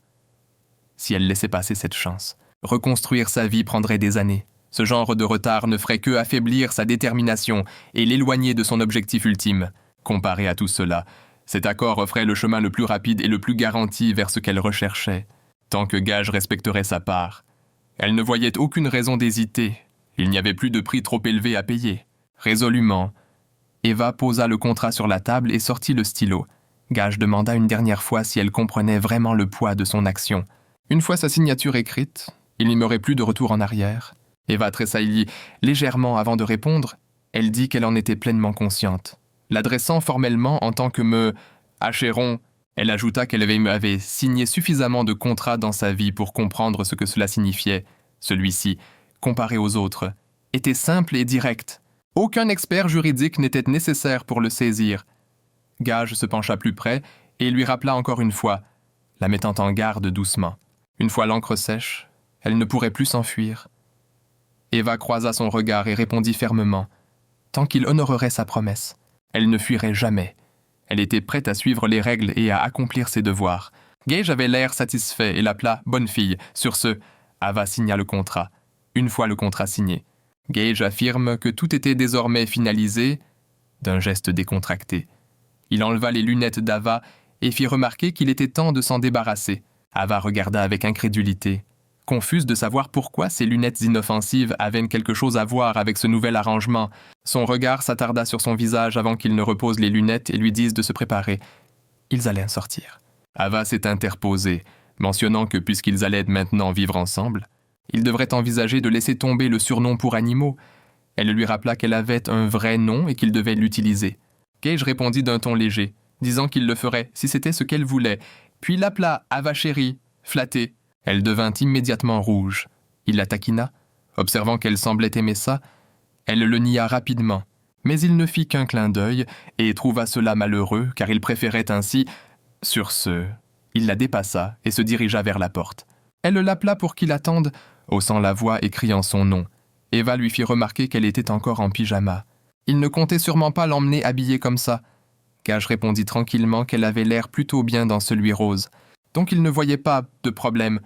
Si elle laissait passer cette chance, reconstruire sa vie prendrait des années. Ce genre de retard ne ferait que affaiblir sa détermination et l'éloigner de son objectif ultime. Comparé à tout cela, cet accord offrait le chemin le plus rapide et le plus garanti vers ce qu'elle recherchait, tant que Gage respecterait sa part. Elle ne voyait aucune raison d'hésiter. Il n'y avait plus de prix trop élevé à payer. Résolument, Eva posa le contrat sur la table et sortit le stylo. Gage demanda une dernière fois si elle comprenait vraiment le poids de son action. Une fois sa signature écrite, il n'y aurait plus de retour en arrière. Eva tressaillit légèrement avant de répondre. Elle dit qu'elle en était pleinement consciente. L'adressant formellement en tant que me « Achéron », elle ajouta qu'elle avait signé suffisamment de contrats dans sa vie pour comprendre ce que cela signifiait. Celui-ci, comparé aux autres, était simple et direct. Aucun expert juridique n'était nécessaire pour le saisir. Gage se pencha plus près et lui rappela encore une fois, la mettant en garde doucement. Une fois l'encre sèche, elle ne pourrait plus s'enfuir. Eva croisa son regard et répondit fermement. Tant qu'il honorerait sa promesse, elle ne fuirait jamais. Elle était prête à suivre les règles et à accomplir ses devoirs. Gage avait l'air satisfait et l'appela « bonne fille ». Sur ce, Ava signa le contrat. Une fois le contrat signé, Gage affirme que tout était désormais finalisé, d'un geste décontracté. Il enleva les lunettes d'Ava et fit remarquer qu'il était temps de s'en débarrasser. Ava regarda avec incrédulité, confuse de savoir pourquoi ces lunettes inoffensives avaient quelque chose à voir avec ce nouvel arrangement. Son regard s'attarda sur son visage avant qu'il ne repose les lunettes et lui dise de se préparer. Ils allaient en sortir. Ava s'est interposée, mentionnant que puisqu'ils allaient maintenant vivre ensemble, ils devraient envisager de laisser tomber le surnom pour animaux. Elle lui rappela qu'elle avait un vrai nom et qu'il devait l'utiliser. Gage répondit d'un ton léger, disant qu'il le ferait si c'était ce qu'elle voulait, puis l'appela Ava chérie, flattée. Elle devint immédiatement rouge. Il la taquina. Observant qu'elle semblait aimer ça, elle le nia rapidement. Mais il ne fit qu'un clin d'œil et trouva cela malheureux, car il préférait ainsi... Sur ce, il la dépassa et se dirigea vers la porte. Elle l'appela pour qu'il attende, haussant la voix et criant son nom. Eva lui fit remarquer qu'elle était encore en pyjama. Il ne comptait sûrement pas l'emmener habillée comme ça. Gage répondit tranquillement qu'elle avait l'air plutôt bien dans celui rose. Donc il ne voyait pas de problème.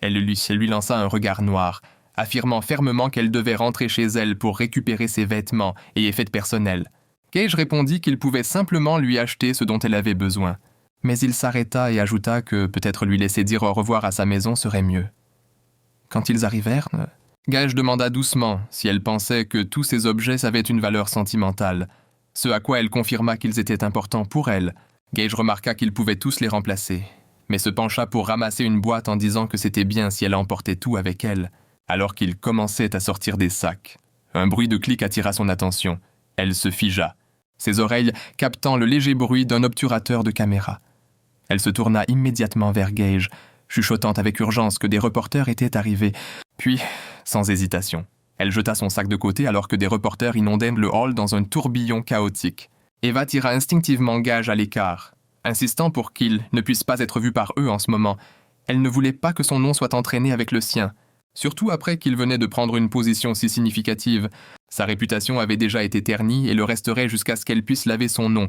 Elle lui lança un regard noir, affirmant fermement qu'elle devait rentrer chez elle pour récupérer ses vêtements et effets personnels. Gage répondit qu'il pouvait simplement lui acheter ce dont elle avait besoin. Mais il s'arrêta et ajouta que peut-être lui laisser dire au revoir à sa maison serait mieux. Quand ils arrivèrent, Gage demanda doucement si elle pensait que tous ces objets avaient une valeur sentimentale, ce à quoi elle confirma qu'ils étaient importants pour elle. Gage remarqua qu'ils pouvaient tous les remplacer, mais se pencha pour ramasser une boîte en disant que c'était bien si elle emportait tout avec elle, alors qu'il commençait à sortir des sacs. Un bruit de clic attira son attention. Elle se figea, ses oreilles captant le léger bruit d'un obturateur de caméra. Elle se tourna immédiatement vers Gage, chuchotant avec urgence que des reporters étaient arrivés. Puis, sans hésitation, elle jeta son sac de côté alors que des reporters inondaient le hall dans un tourbillon chaotique. Eva tira instinctivement Gage à l'écart, insistant pour qu'il ne puisse pas être vu par eux en ce moment. Elle ne voulait pas que son nom soit entraîné avec le sien, surtout après qu'il venait de prendre une position si significative. Sa réputation avait déjà été ternie et le resterait jusqu'à ce qu'elle puisse laver son nom.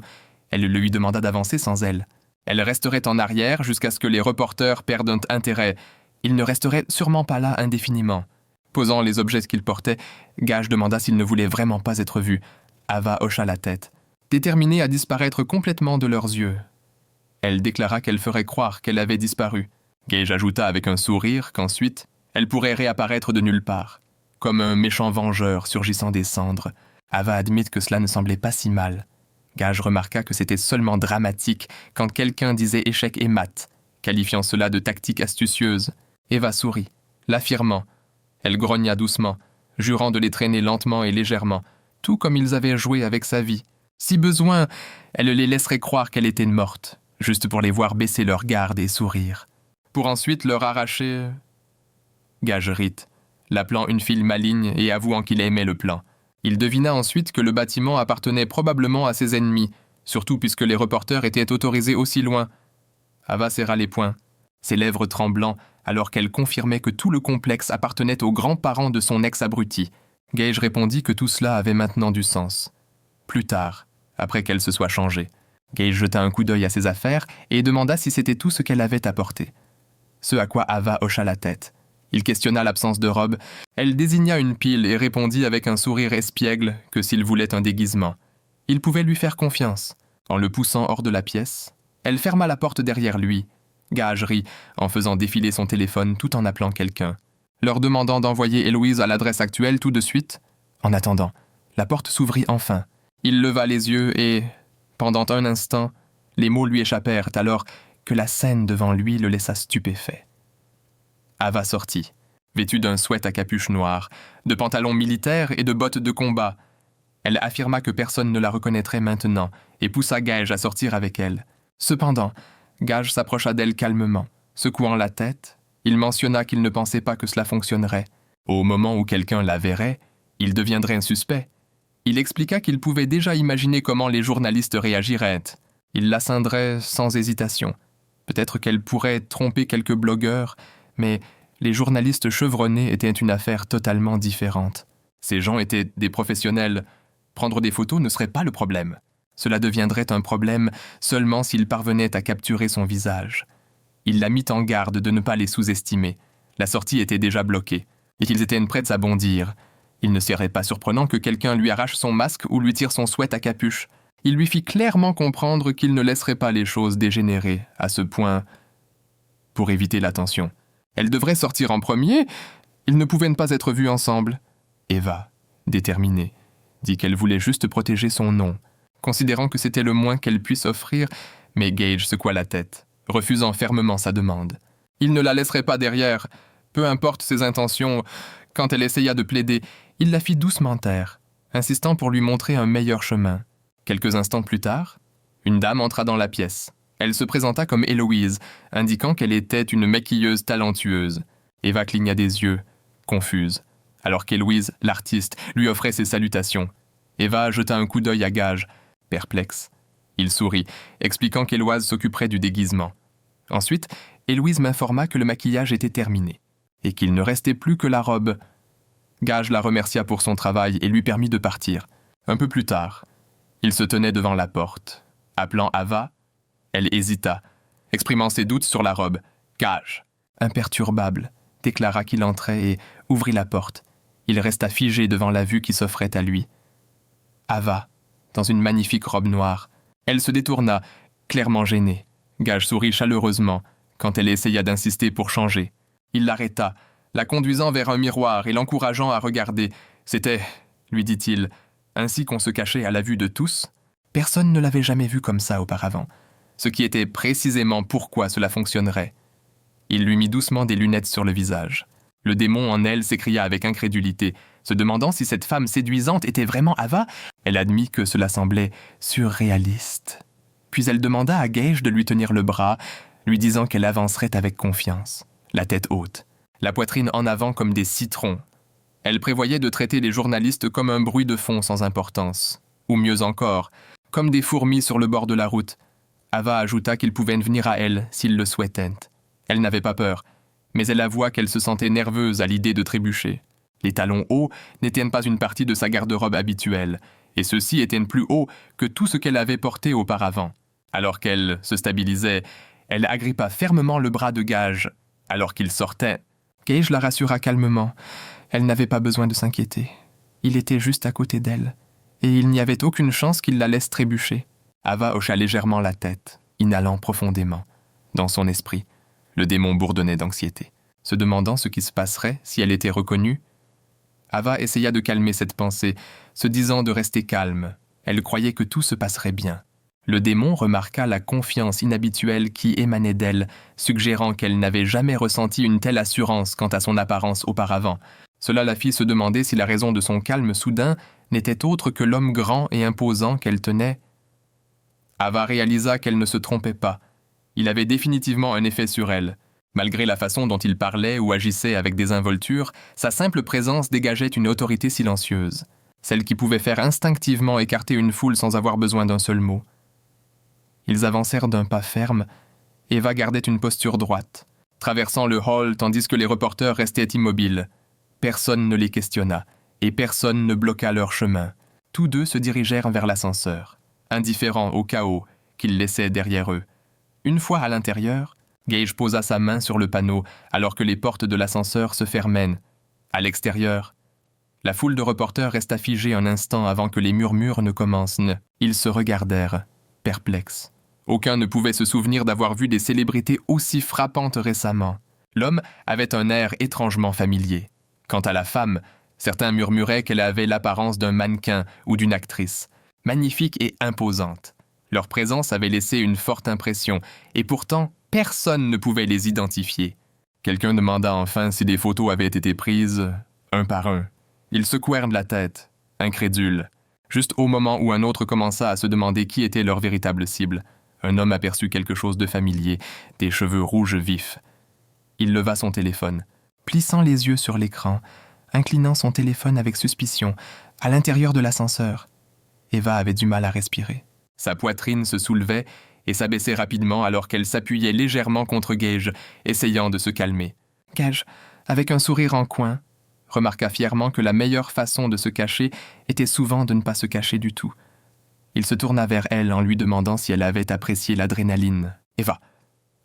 Elle lui demanda d'avancer sans elle. Elle resterait en arrière jusqu'à ce que les reporters perdent un intérêt. Ils ne resteraient sûrement pas là indéfiniment. Posant les objets qu'il portait, Gage demanda s'il ne voulait vraiment pas être vu. Ava hocha la tête, déterminée à disparaître complètement de leurs yeux. Elle déclara qu'elle ferait croire qu'elle avait disparu. Gage ajouta avec un sourire qu'ensuite, elle pourrait réapparaître de nulle part. comme un méchant vengeur surgissant des cendres. Ava admit que cela ne semblait pas si mal. Gage remarqua que c'était seulement dramatique quand quelqu'un disait échec et mat, qualifiant cela de tactique astucieuse. Eva sourit, l'affirmant. Elle grogna doucement, jurant de les traîner lentement et légèrement, tout comme ils avaient joué avec sa vie. Si besoin, elle les laisserait croire qu'elle était morte, juste pour les voir baisser leur garde et sourire. Pour ensuite leur arracher... Gage rit, l'appelant une fille maligne et avouant qu'il aimait le plan. Il devina ensuite que le bâtiment appartenait probablement à ses ennemis, surtout puisque les reporters étaient autorisés aussi loin. Ava serra les poings, ses lèvres tremblant, alors qu'elle confirmait que tout le complexe appartenait aux grands-parents de son ex-abruti. Gage répondit que tout cela avait maintenant du sens. Plus tard, après qu'elle se soit changée, Gage jeta un coup d'œil à ses affaires et demanda si c'était tout ce qu'elle avait apporté. Ce à quoi Ava hocha la tête. Il questionna l'absence de robe. Elle désigna une pile et répondit avec un sourire espiègle que s'il voulait un déguisement. Il pouvait lui faire confiance. En le poussant hors de la pièce, elle ferma la porte derrière lui. Gage rit en faisant défiler son téléphone tout en appelant quelqu'un, leur demandant d'envoyer Héloïse à l'adresse actuelle tout de suite. En attendant, la porte s'ouvrit enfin. Il leva les yeux et, pendant un instant, les mots lui échappèrent alors que la scène devant lui le laissa stupéfait. Ava sortit, vêtue d'un sweat à capuche noire, de pantalons militaires et de bottes de combat. Elle affirma que personne ne la reconnaîtrait maintenant et poussa Gage à sortir avec elle. Cependant, Gage s'approcha d'elle calmement. Secouant la tête, il mentionna qu'il ne pensait pas que cela fonctionnerait. Au moment où quelqu'un la verrait, il deviendrait un suspect. Il expliqua qu'il pouvait déjà imaginer comment les journalistes réagiraient. Il la scindrait sans hésitation. Peut-être qu'elle pourrait tromper quelques blogueurs, mais les journalistes chevronnés étaient une affaire totalement différente. Ces gens étaient des professionnels. Prendre des photos ne serait pas le problème. Cela deviendrait un problème seulement s'ils parvenaient à capturer son visage. Il la mit en garde de ne pas les sous-estimer. La sortie était déjà bloquée, et qu'ils étaient prêts à bondir. Il ne serait pas surprenant que quelqu'un lui arrache son masque ou lui tire son sweat à capuche. Il lui fit clairement comprendre qu'il ne laisserait pas les choses dégénérer à ce point pour éviter l'attention. Elle devrait sortir en premier. Ils ne pouvaient ne pas être vus ensemble. Eva, déterminée, dit qu'elle voulait juste protéger son nom, considérant que c'était le moins qu'elle puisse offrir, mais Gage secoua la tête, refusant fermement sa demande. Il ne la laisserait pas derrière. Peu importe ses intentions, quand elle essaya de plaider, il la fit doucement taire, insistant pour lui montrer un meilleur chemin. Quelques instants plus tard, une dame entra dans la pièce. Elle se présenta comme Héloïse, indiquant qu'elle était une maquilleuse talentueuse. Eva cligna des yeux, confuse, alors qu'Héloïse, l'artiste, lui offrait ses salutations. Eva jeta un coup d'œil à Gage, perplexe. Il sourit, expliquant qu'Héloïse s'occuperait du déguisement. Ensuite, Héloïse m'informa que le maquillage était terminé, et qu'il ne restait plus que la robe. Gage la remercia pour son travail et lui permit de partir. Un peu plus tard, il se tenait devant la porte. Appelant Ava, elle hésita, exprimant ses doutes sur la robe. Gage, imperturbable, déclara qu'il entrait et ouvrit la porte. Il resta figé devant la vue qui s'offrait à lui. Ava, dans une magnifique robe noire. Elle se détourna, clairement gênée. Gage sourit chaleureusement quand elle essaya d'insister pour changer. Il l'arrêta, la conduisant vers un miroir et l'encourageant à regarder. C'était, lui dit-il, ainsi qu'on se cachait à la vue de tous. Personne ne l'avait jamais vu comme ça auparavant, ce qui était précisément pourquoi cela fonctionnerait. Il lui mit doucement des lunettes sur le visage. Le démon en elle s'écria avec incrédulité, se demandant si cette femme séduisante était vraiment Ava. Elle admit que cela semblait surréaliste. Puis elle demanda à Gage de lui tenir le bras, lui disant qu'elle avancerait avec confiance, la tête haute, la poitrine en avant comme des citrons. Elle prévoyait de traiter les journalistes comme un bruit de fond sans importance, ou mieux encore, comme des fourmis sur le bord de la route. Ava ajouta qu'ils pouvaient venir à elle s'ils le souhaitaient. Elle n'avait pas peur, mais elle avoua qu'elle se sentait nerveuse à l'idée de trébucher. Les talons hauts n'étaient pas une partie de sa garde-robe habituelle, et ceux-ci étaient plus hauts que tout ce qu'elle avait porté auparavant. Alors qu'elle se stabilisait, elle agrippa fermement le bras de Gage. Alors qu'il sortait, Gage la rassura calmement. Elle n'avait pas besoin de s'inquiéter. Il était juste à côté d'elle, et il n'y avait aucune chance qu'il la laisse trébucher. Ava hocha légèrement la tête, inhalant profondément. Dans son esprit, le démon bourdonnait d'anxiété, se demandant ce qui se passerait si elle était reconnue. Ava essaya de calmer cette pensée, se disant de rester calme. Elle croyait que tout se passerait bien. Le démon remarqua la confiance inhabituelle qui émanait d'elle, suggérant qu'elle n'avait jamais ressenti une telle assurance quant à son apparence auparavant. Cela la fit se demander si la raison de son calme soudain n'était autre que l'homme grand et imposant qu'elle tenait. Ava réalisa qu'elle ne se trompait pas. Il avait définitivement un effet sur elle. Malgré la façon dont il parlait ou agissait avec désinvolture, sa simple présence dégageait une autorité silencieuse, celle qui pouvait faire instinctivement écarter une foule sans avoir besoin d'un seul mot. Ils avancèrent d'un pas ferme. Eva gardait une posture droite, traversant le hall tandis que les reporters restaient immobiles. Personne ne les questionna, et personne ne bloqua leur chemin. Tous deux se dirigèrent vers l'ascenseur, indifférents au chaos qu'ils laissaient derrière eux. Une fois à l'intérieur, Gage posa sa main sur le panneau alors que les portes de l'ascenseur se fermaient. À l'extérieur, la foule de reporters resta figée un instant avant que les murmures ne commencent. Ils se regardèrent, perplexes. Aucun ne pouvait se souvenir d'avoir vu des célébrités aussi frappantes récemment. L'homme avait un air étrangement familier. Quant à la femme, certains murmuraient qu'elle avait l'apparence d'un mannequin ou d'une actrice, magnifique et imposante. Leur présence avait laissé une forte impression, et pourtant, personne ne pouvait les identifier. Quelqu'un demanda enfin si des photos avaient été prises, un par un. Ils secouèrent de la tête, incrédules, juste au moment où un autre commença à se demander qui était leur véritable cible. Un homme aperçut quelque chose de familier, des cheveux rouges vifs. Il leva son téléphone, plissant les yeux sur l'écran, inclinant son téléphone avec suspicion, à l'intérieur de l'ascenseur. Eva avait du mal à respirer. Sa poitrine se soulevait et s'abaissait rapidement alors qu'elle s'appuyait légèrement contre Gage, essayant de se calmer. Gage, avec un sourire en coin, remarqua fièrement que la meilleure façon de se cacher était souvent de ne pas se cacher du tout. Il se tourna vers elle en lui demandant si elle avait apprécié l'adrénaline. Eva,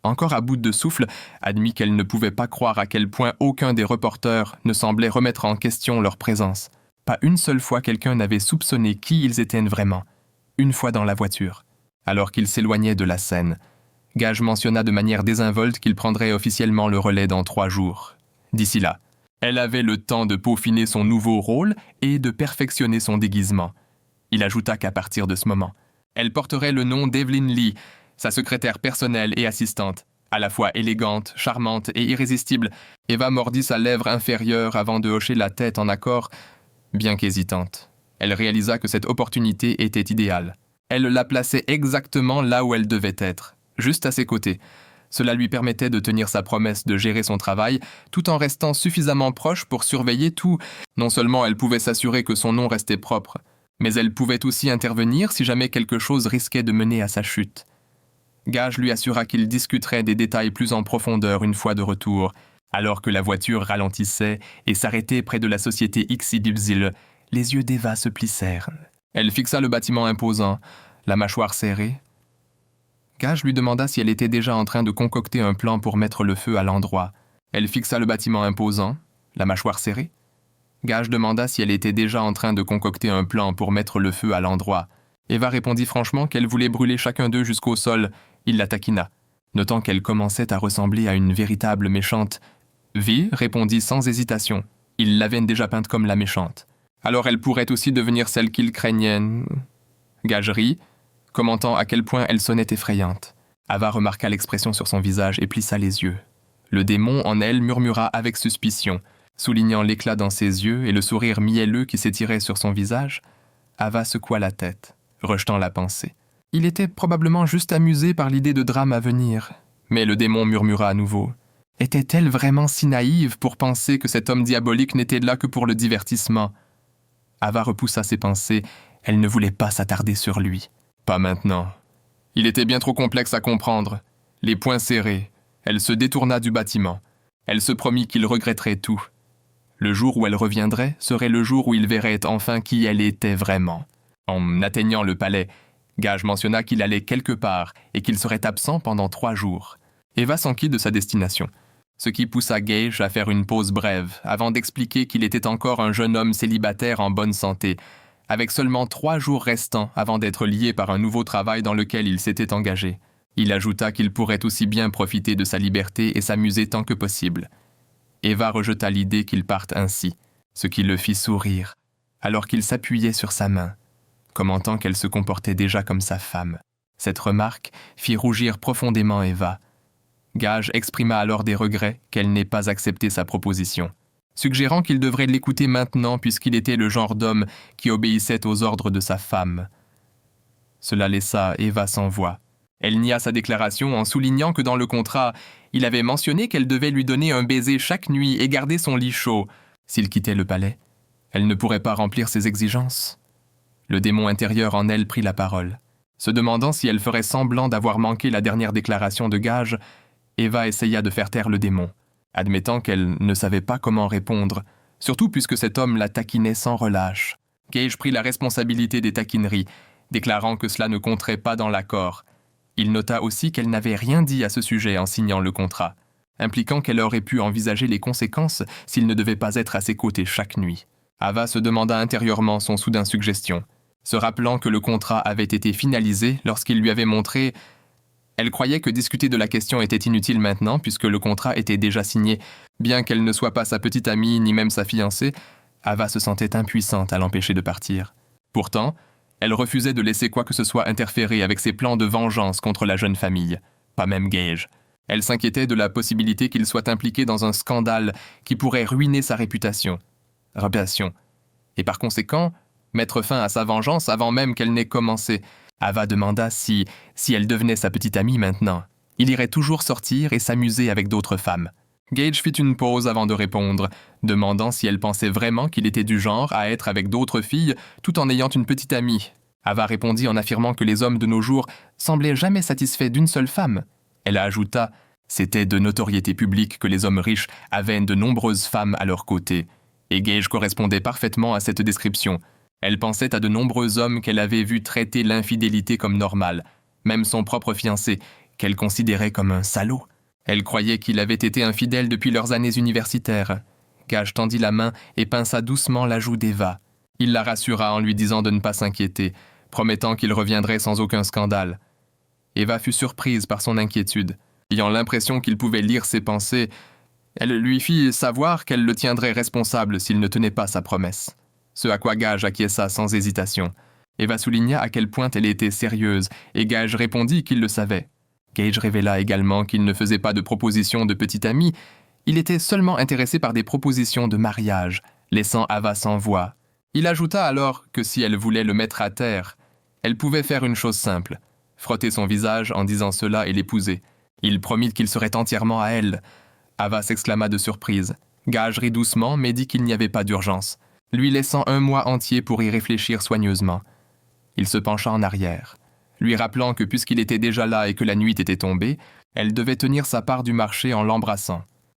encore à bout de souffle, admit qu'elle ne pouvait pas croire à quel point aucun des reporters ne semblait remettre en question leur présence. Pas une seule fois quelqu'un n'avait soupçonné qui ils étaient vraiment. Une fois dans la voiture, alors qu'ils s'éloignaient de la scène, Gage mentionna de manière désinvolte qu'il prendrait officiellement le relais dans 3 jours. D'ici là, elle avait le temps de peaufiner son nouveau rôle et de perfectionner son déguisement. Il ajouta qu'à partir de ce moment, elle porterait le nom d'Evelyn Lee, sa secrétaire personnelle et assistante. À la fois élégante, charmante et irrésistible, Eva mordit sa lèvre inférieure avant de hocher la tête en accord, bien qu'hésitante. Elle réalisa que cette opportunité était idéale. Elle la plaçait exactement là où elle devait être, juste à ses côtés. Cela lui permettait de tenir sa promesse de gérer son travail, tout en restant suffisamment proche pour surveiller tout. Non seulement elle pouvait s'assurer que son nom restait propre, mais elle pouvait aussi intervenir si jamais quelque chose risquait de mener à sa chute. Gage lui assura qu'il discuterait des détails plus en profondeur une fois de retour. Alors que la voiture ralentissait et s'arrêtait près de la société XYZ, les yeux d'Eva se plissèrent. Elle fixa le bâtiment imposant, la mâchoire serrée. Gage lui demanda si elle était déjà en train de concocter un plan pour mettre le feu à l'endroit. Elle fixa le bâtiment imposant, la mâchoire serrée. Gage demanda si elle était déjà en train de concocter un plan pour mettre le feu à l'endroit. Eva répondit franchement qu'elle voulait brûler chacun d'eux jusqu'au sol. Il la taquina, notant qu'elle commençait à ressembler à une véritable méchante. Vi répondit sans hésitation. Il l'avait déjà peinte comme la méchante. Alors elle pourrait aussi devenir celle qu'il craignait. Gage rit, commentant à quel point elle sonnait effrayante. Ava remarqua l'expression sur son visage et plissa les yeux. Le démon en elle murmura avec suspicion, soulignant l'éclat dans ses yeux et le sourire mielleux qui s'étirait sur son visage. Ava secoua la tête, rejetant la pensée. Il était probablement juste amusé par l'idée de drame à venir. Mais le démon murmura à nouveau. Était-elle vraiment si naïve pour penser que cet homme diabolique n'était là que pour le divertissement? Ava repoussa ses pensées. Elle ne voulait pas s'attarder sur lui. Pas maintenant. Il était bien trop complexe à comprendre. Les poings serrés, elle se détourna du bâtiment. Elle se promit qu'il regretterait tout. Le jour où elle reviendrait serait le jour où il verrait enfin qui elle était vraiment. En atteignant le palais, Gage mentionna qu'il allait quelque part et qu'il serait absent pendant 3 jours. Eva s'enquit de sa destination, ce qui poussa Gage à faire une pause brève avant d'expliquer qu'il était encore un jeune homme célibataire en bonne santé, avec seulement 3 jours restants avant d'être lié par un nouveau travail dans lequel il s'était engagé. Il ajouta qu'il pourrait aussi bien profiter de sa liberté et s'amuser tant que possible. Eva rejeta l'idée qu'il parte ainsi. ce qui le fit sourire, alors qu'il s'appuyait sur sa main, commentant qu'elle se comportait déjà comme sa femme. Cette remarque fit rougir profondément Eva. Gage exprima alors des regrets qu'elle n'ait pas accepté sa proposition, suggérant qu'il devrait l'écouter maintenant puisqu'il était le genre d'homme qui obéissait aux ordres de sa femme. Cela laissa Eva sans voix. Elle nia sa déclaration en soulignant que dans le contrat, il avait mentionné qu'elle devait lui donner un baiser chaque nuit et garder son lit chaud. S'il quittait le palais, elle ne pourrait pas remplir ses exigences. Le démon intérieur en elle prit la parole. Se demandant si elle ferait semblant d'avoir manqué la dernière déclaration de Gage, Eva essaya de faire taire le démon, admettant qu'elle ne savait pas comment répondre, surtout puisque cet homme la taquinait sans relâche. Gage prit la responsabilité des taquineries, déclarant que cela ne compterait pas dans l'accord. Il nota aussi qu'elle n'avait rien dit à ce sujet en signant le contrat, impliquant qu'elle aurait pu envisager les conséquences s'il ne devait pas être à ses côtés chaque nuit. Ava se demanda intérieurement son soudain suggestion, se rappelant que le contrat avait été finalisé lorsqu'il lui avait montré. Elle croyait que discuter de la question était inutile maintenant puisque le contrat était déjà signé. Bien qu'elle ne soit pas sa petite amie ni même sa fiancée, Ava se sentait impuissante à l'empêcher de partir. Pourtant, elle refusait de laisser quoi que ce soit interférer avec ses plans de vengeance contre la jeune famille, pas même Gage. Elle s'inquiétait de la possibilité qu'il soit impliqué dans un scandale qui pourrait ruiner sa réputation. Et par conséquent, mettre fin à sa vengeance avant même qu'elle n'ait commencé. Ava demanda si elle devenait sa petite amie maintenant, il irait toujours sortir et s'amuser avec d'autres femmes. Gage fit une pause avant de répondre, demandant si elle pensait vraiment qu'il était du genre à être avec d'autres filles tout en ayant une petite amie. Ava répondit en affirmant que les hommes de nos jours semblaient jamais satisfaits d'une seule femme. Elle ajouta « C'était de notoriété publique que les hommes riches avaient de nombreuses femmes à leur côté. » Et Gage correspondait parfaitement à cette description. Elle pensait à de nombreux hommes qu'elle avait vus traiter l'infidélité comme normale, même son propre fiancé, qu'elle considérait comme un salaud. Elle croyait qu'il avait été infidèle depuis leurs années universitaires. Gage tendit la main et pinça doucement la joue d'Eva. Il la rassura en lui disant de ne pas s'inquiéter, promettant qu'il reviendrait sans aucun scandale. Eva fut surprise par son inquiétude. Ayant l'impression qu'il pouvait lire ses pensées, elle lui fit savoir qu'elle le tiendrait responsable s'il ne tenait pas sa promesse. Ce à quoi Gage acquiesça sans hésitation. Eva souligna à quel point elle était sérieuse, et Gage répondit qu'il le savait. Gage révéla également qu'il ne faisait pas de propositions de petite amie, il était seulement intéressé par des propositions de mariage, laissant Ava sans voix. Il ajouta alors que si elle voulait le mettre à terre, elle pouvait faire une chose simple, frotter son visage en disant cela et l'épouser. Il promit qu'il serait entièrement à elle. Ava s'exclama de surprise. Gage rit doucement mais dit qu'il n'y avait pas d'urgence, lui laissant 1 mois entier pour y réfléchir soigneusement. Il se pencha en arrière, lui rappelant que puisqu'il était déjà là et que la nuit était tombée, elle devait tenir sa part du marché en l'embrassant.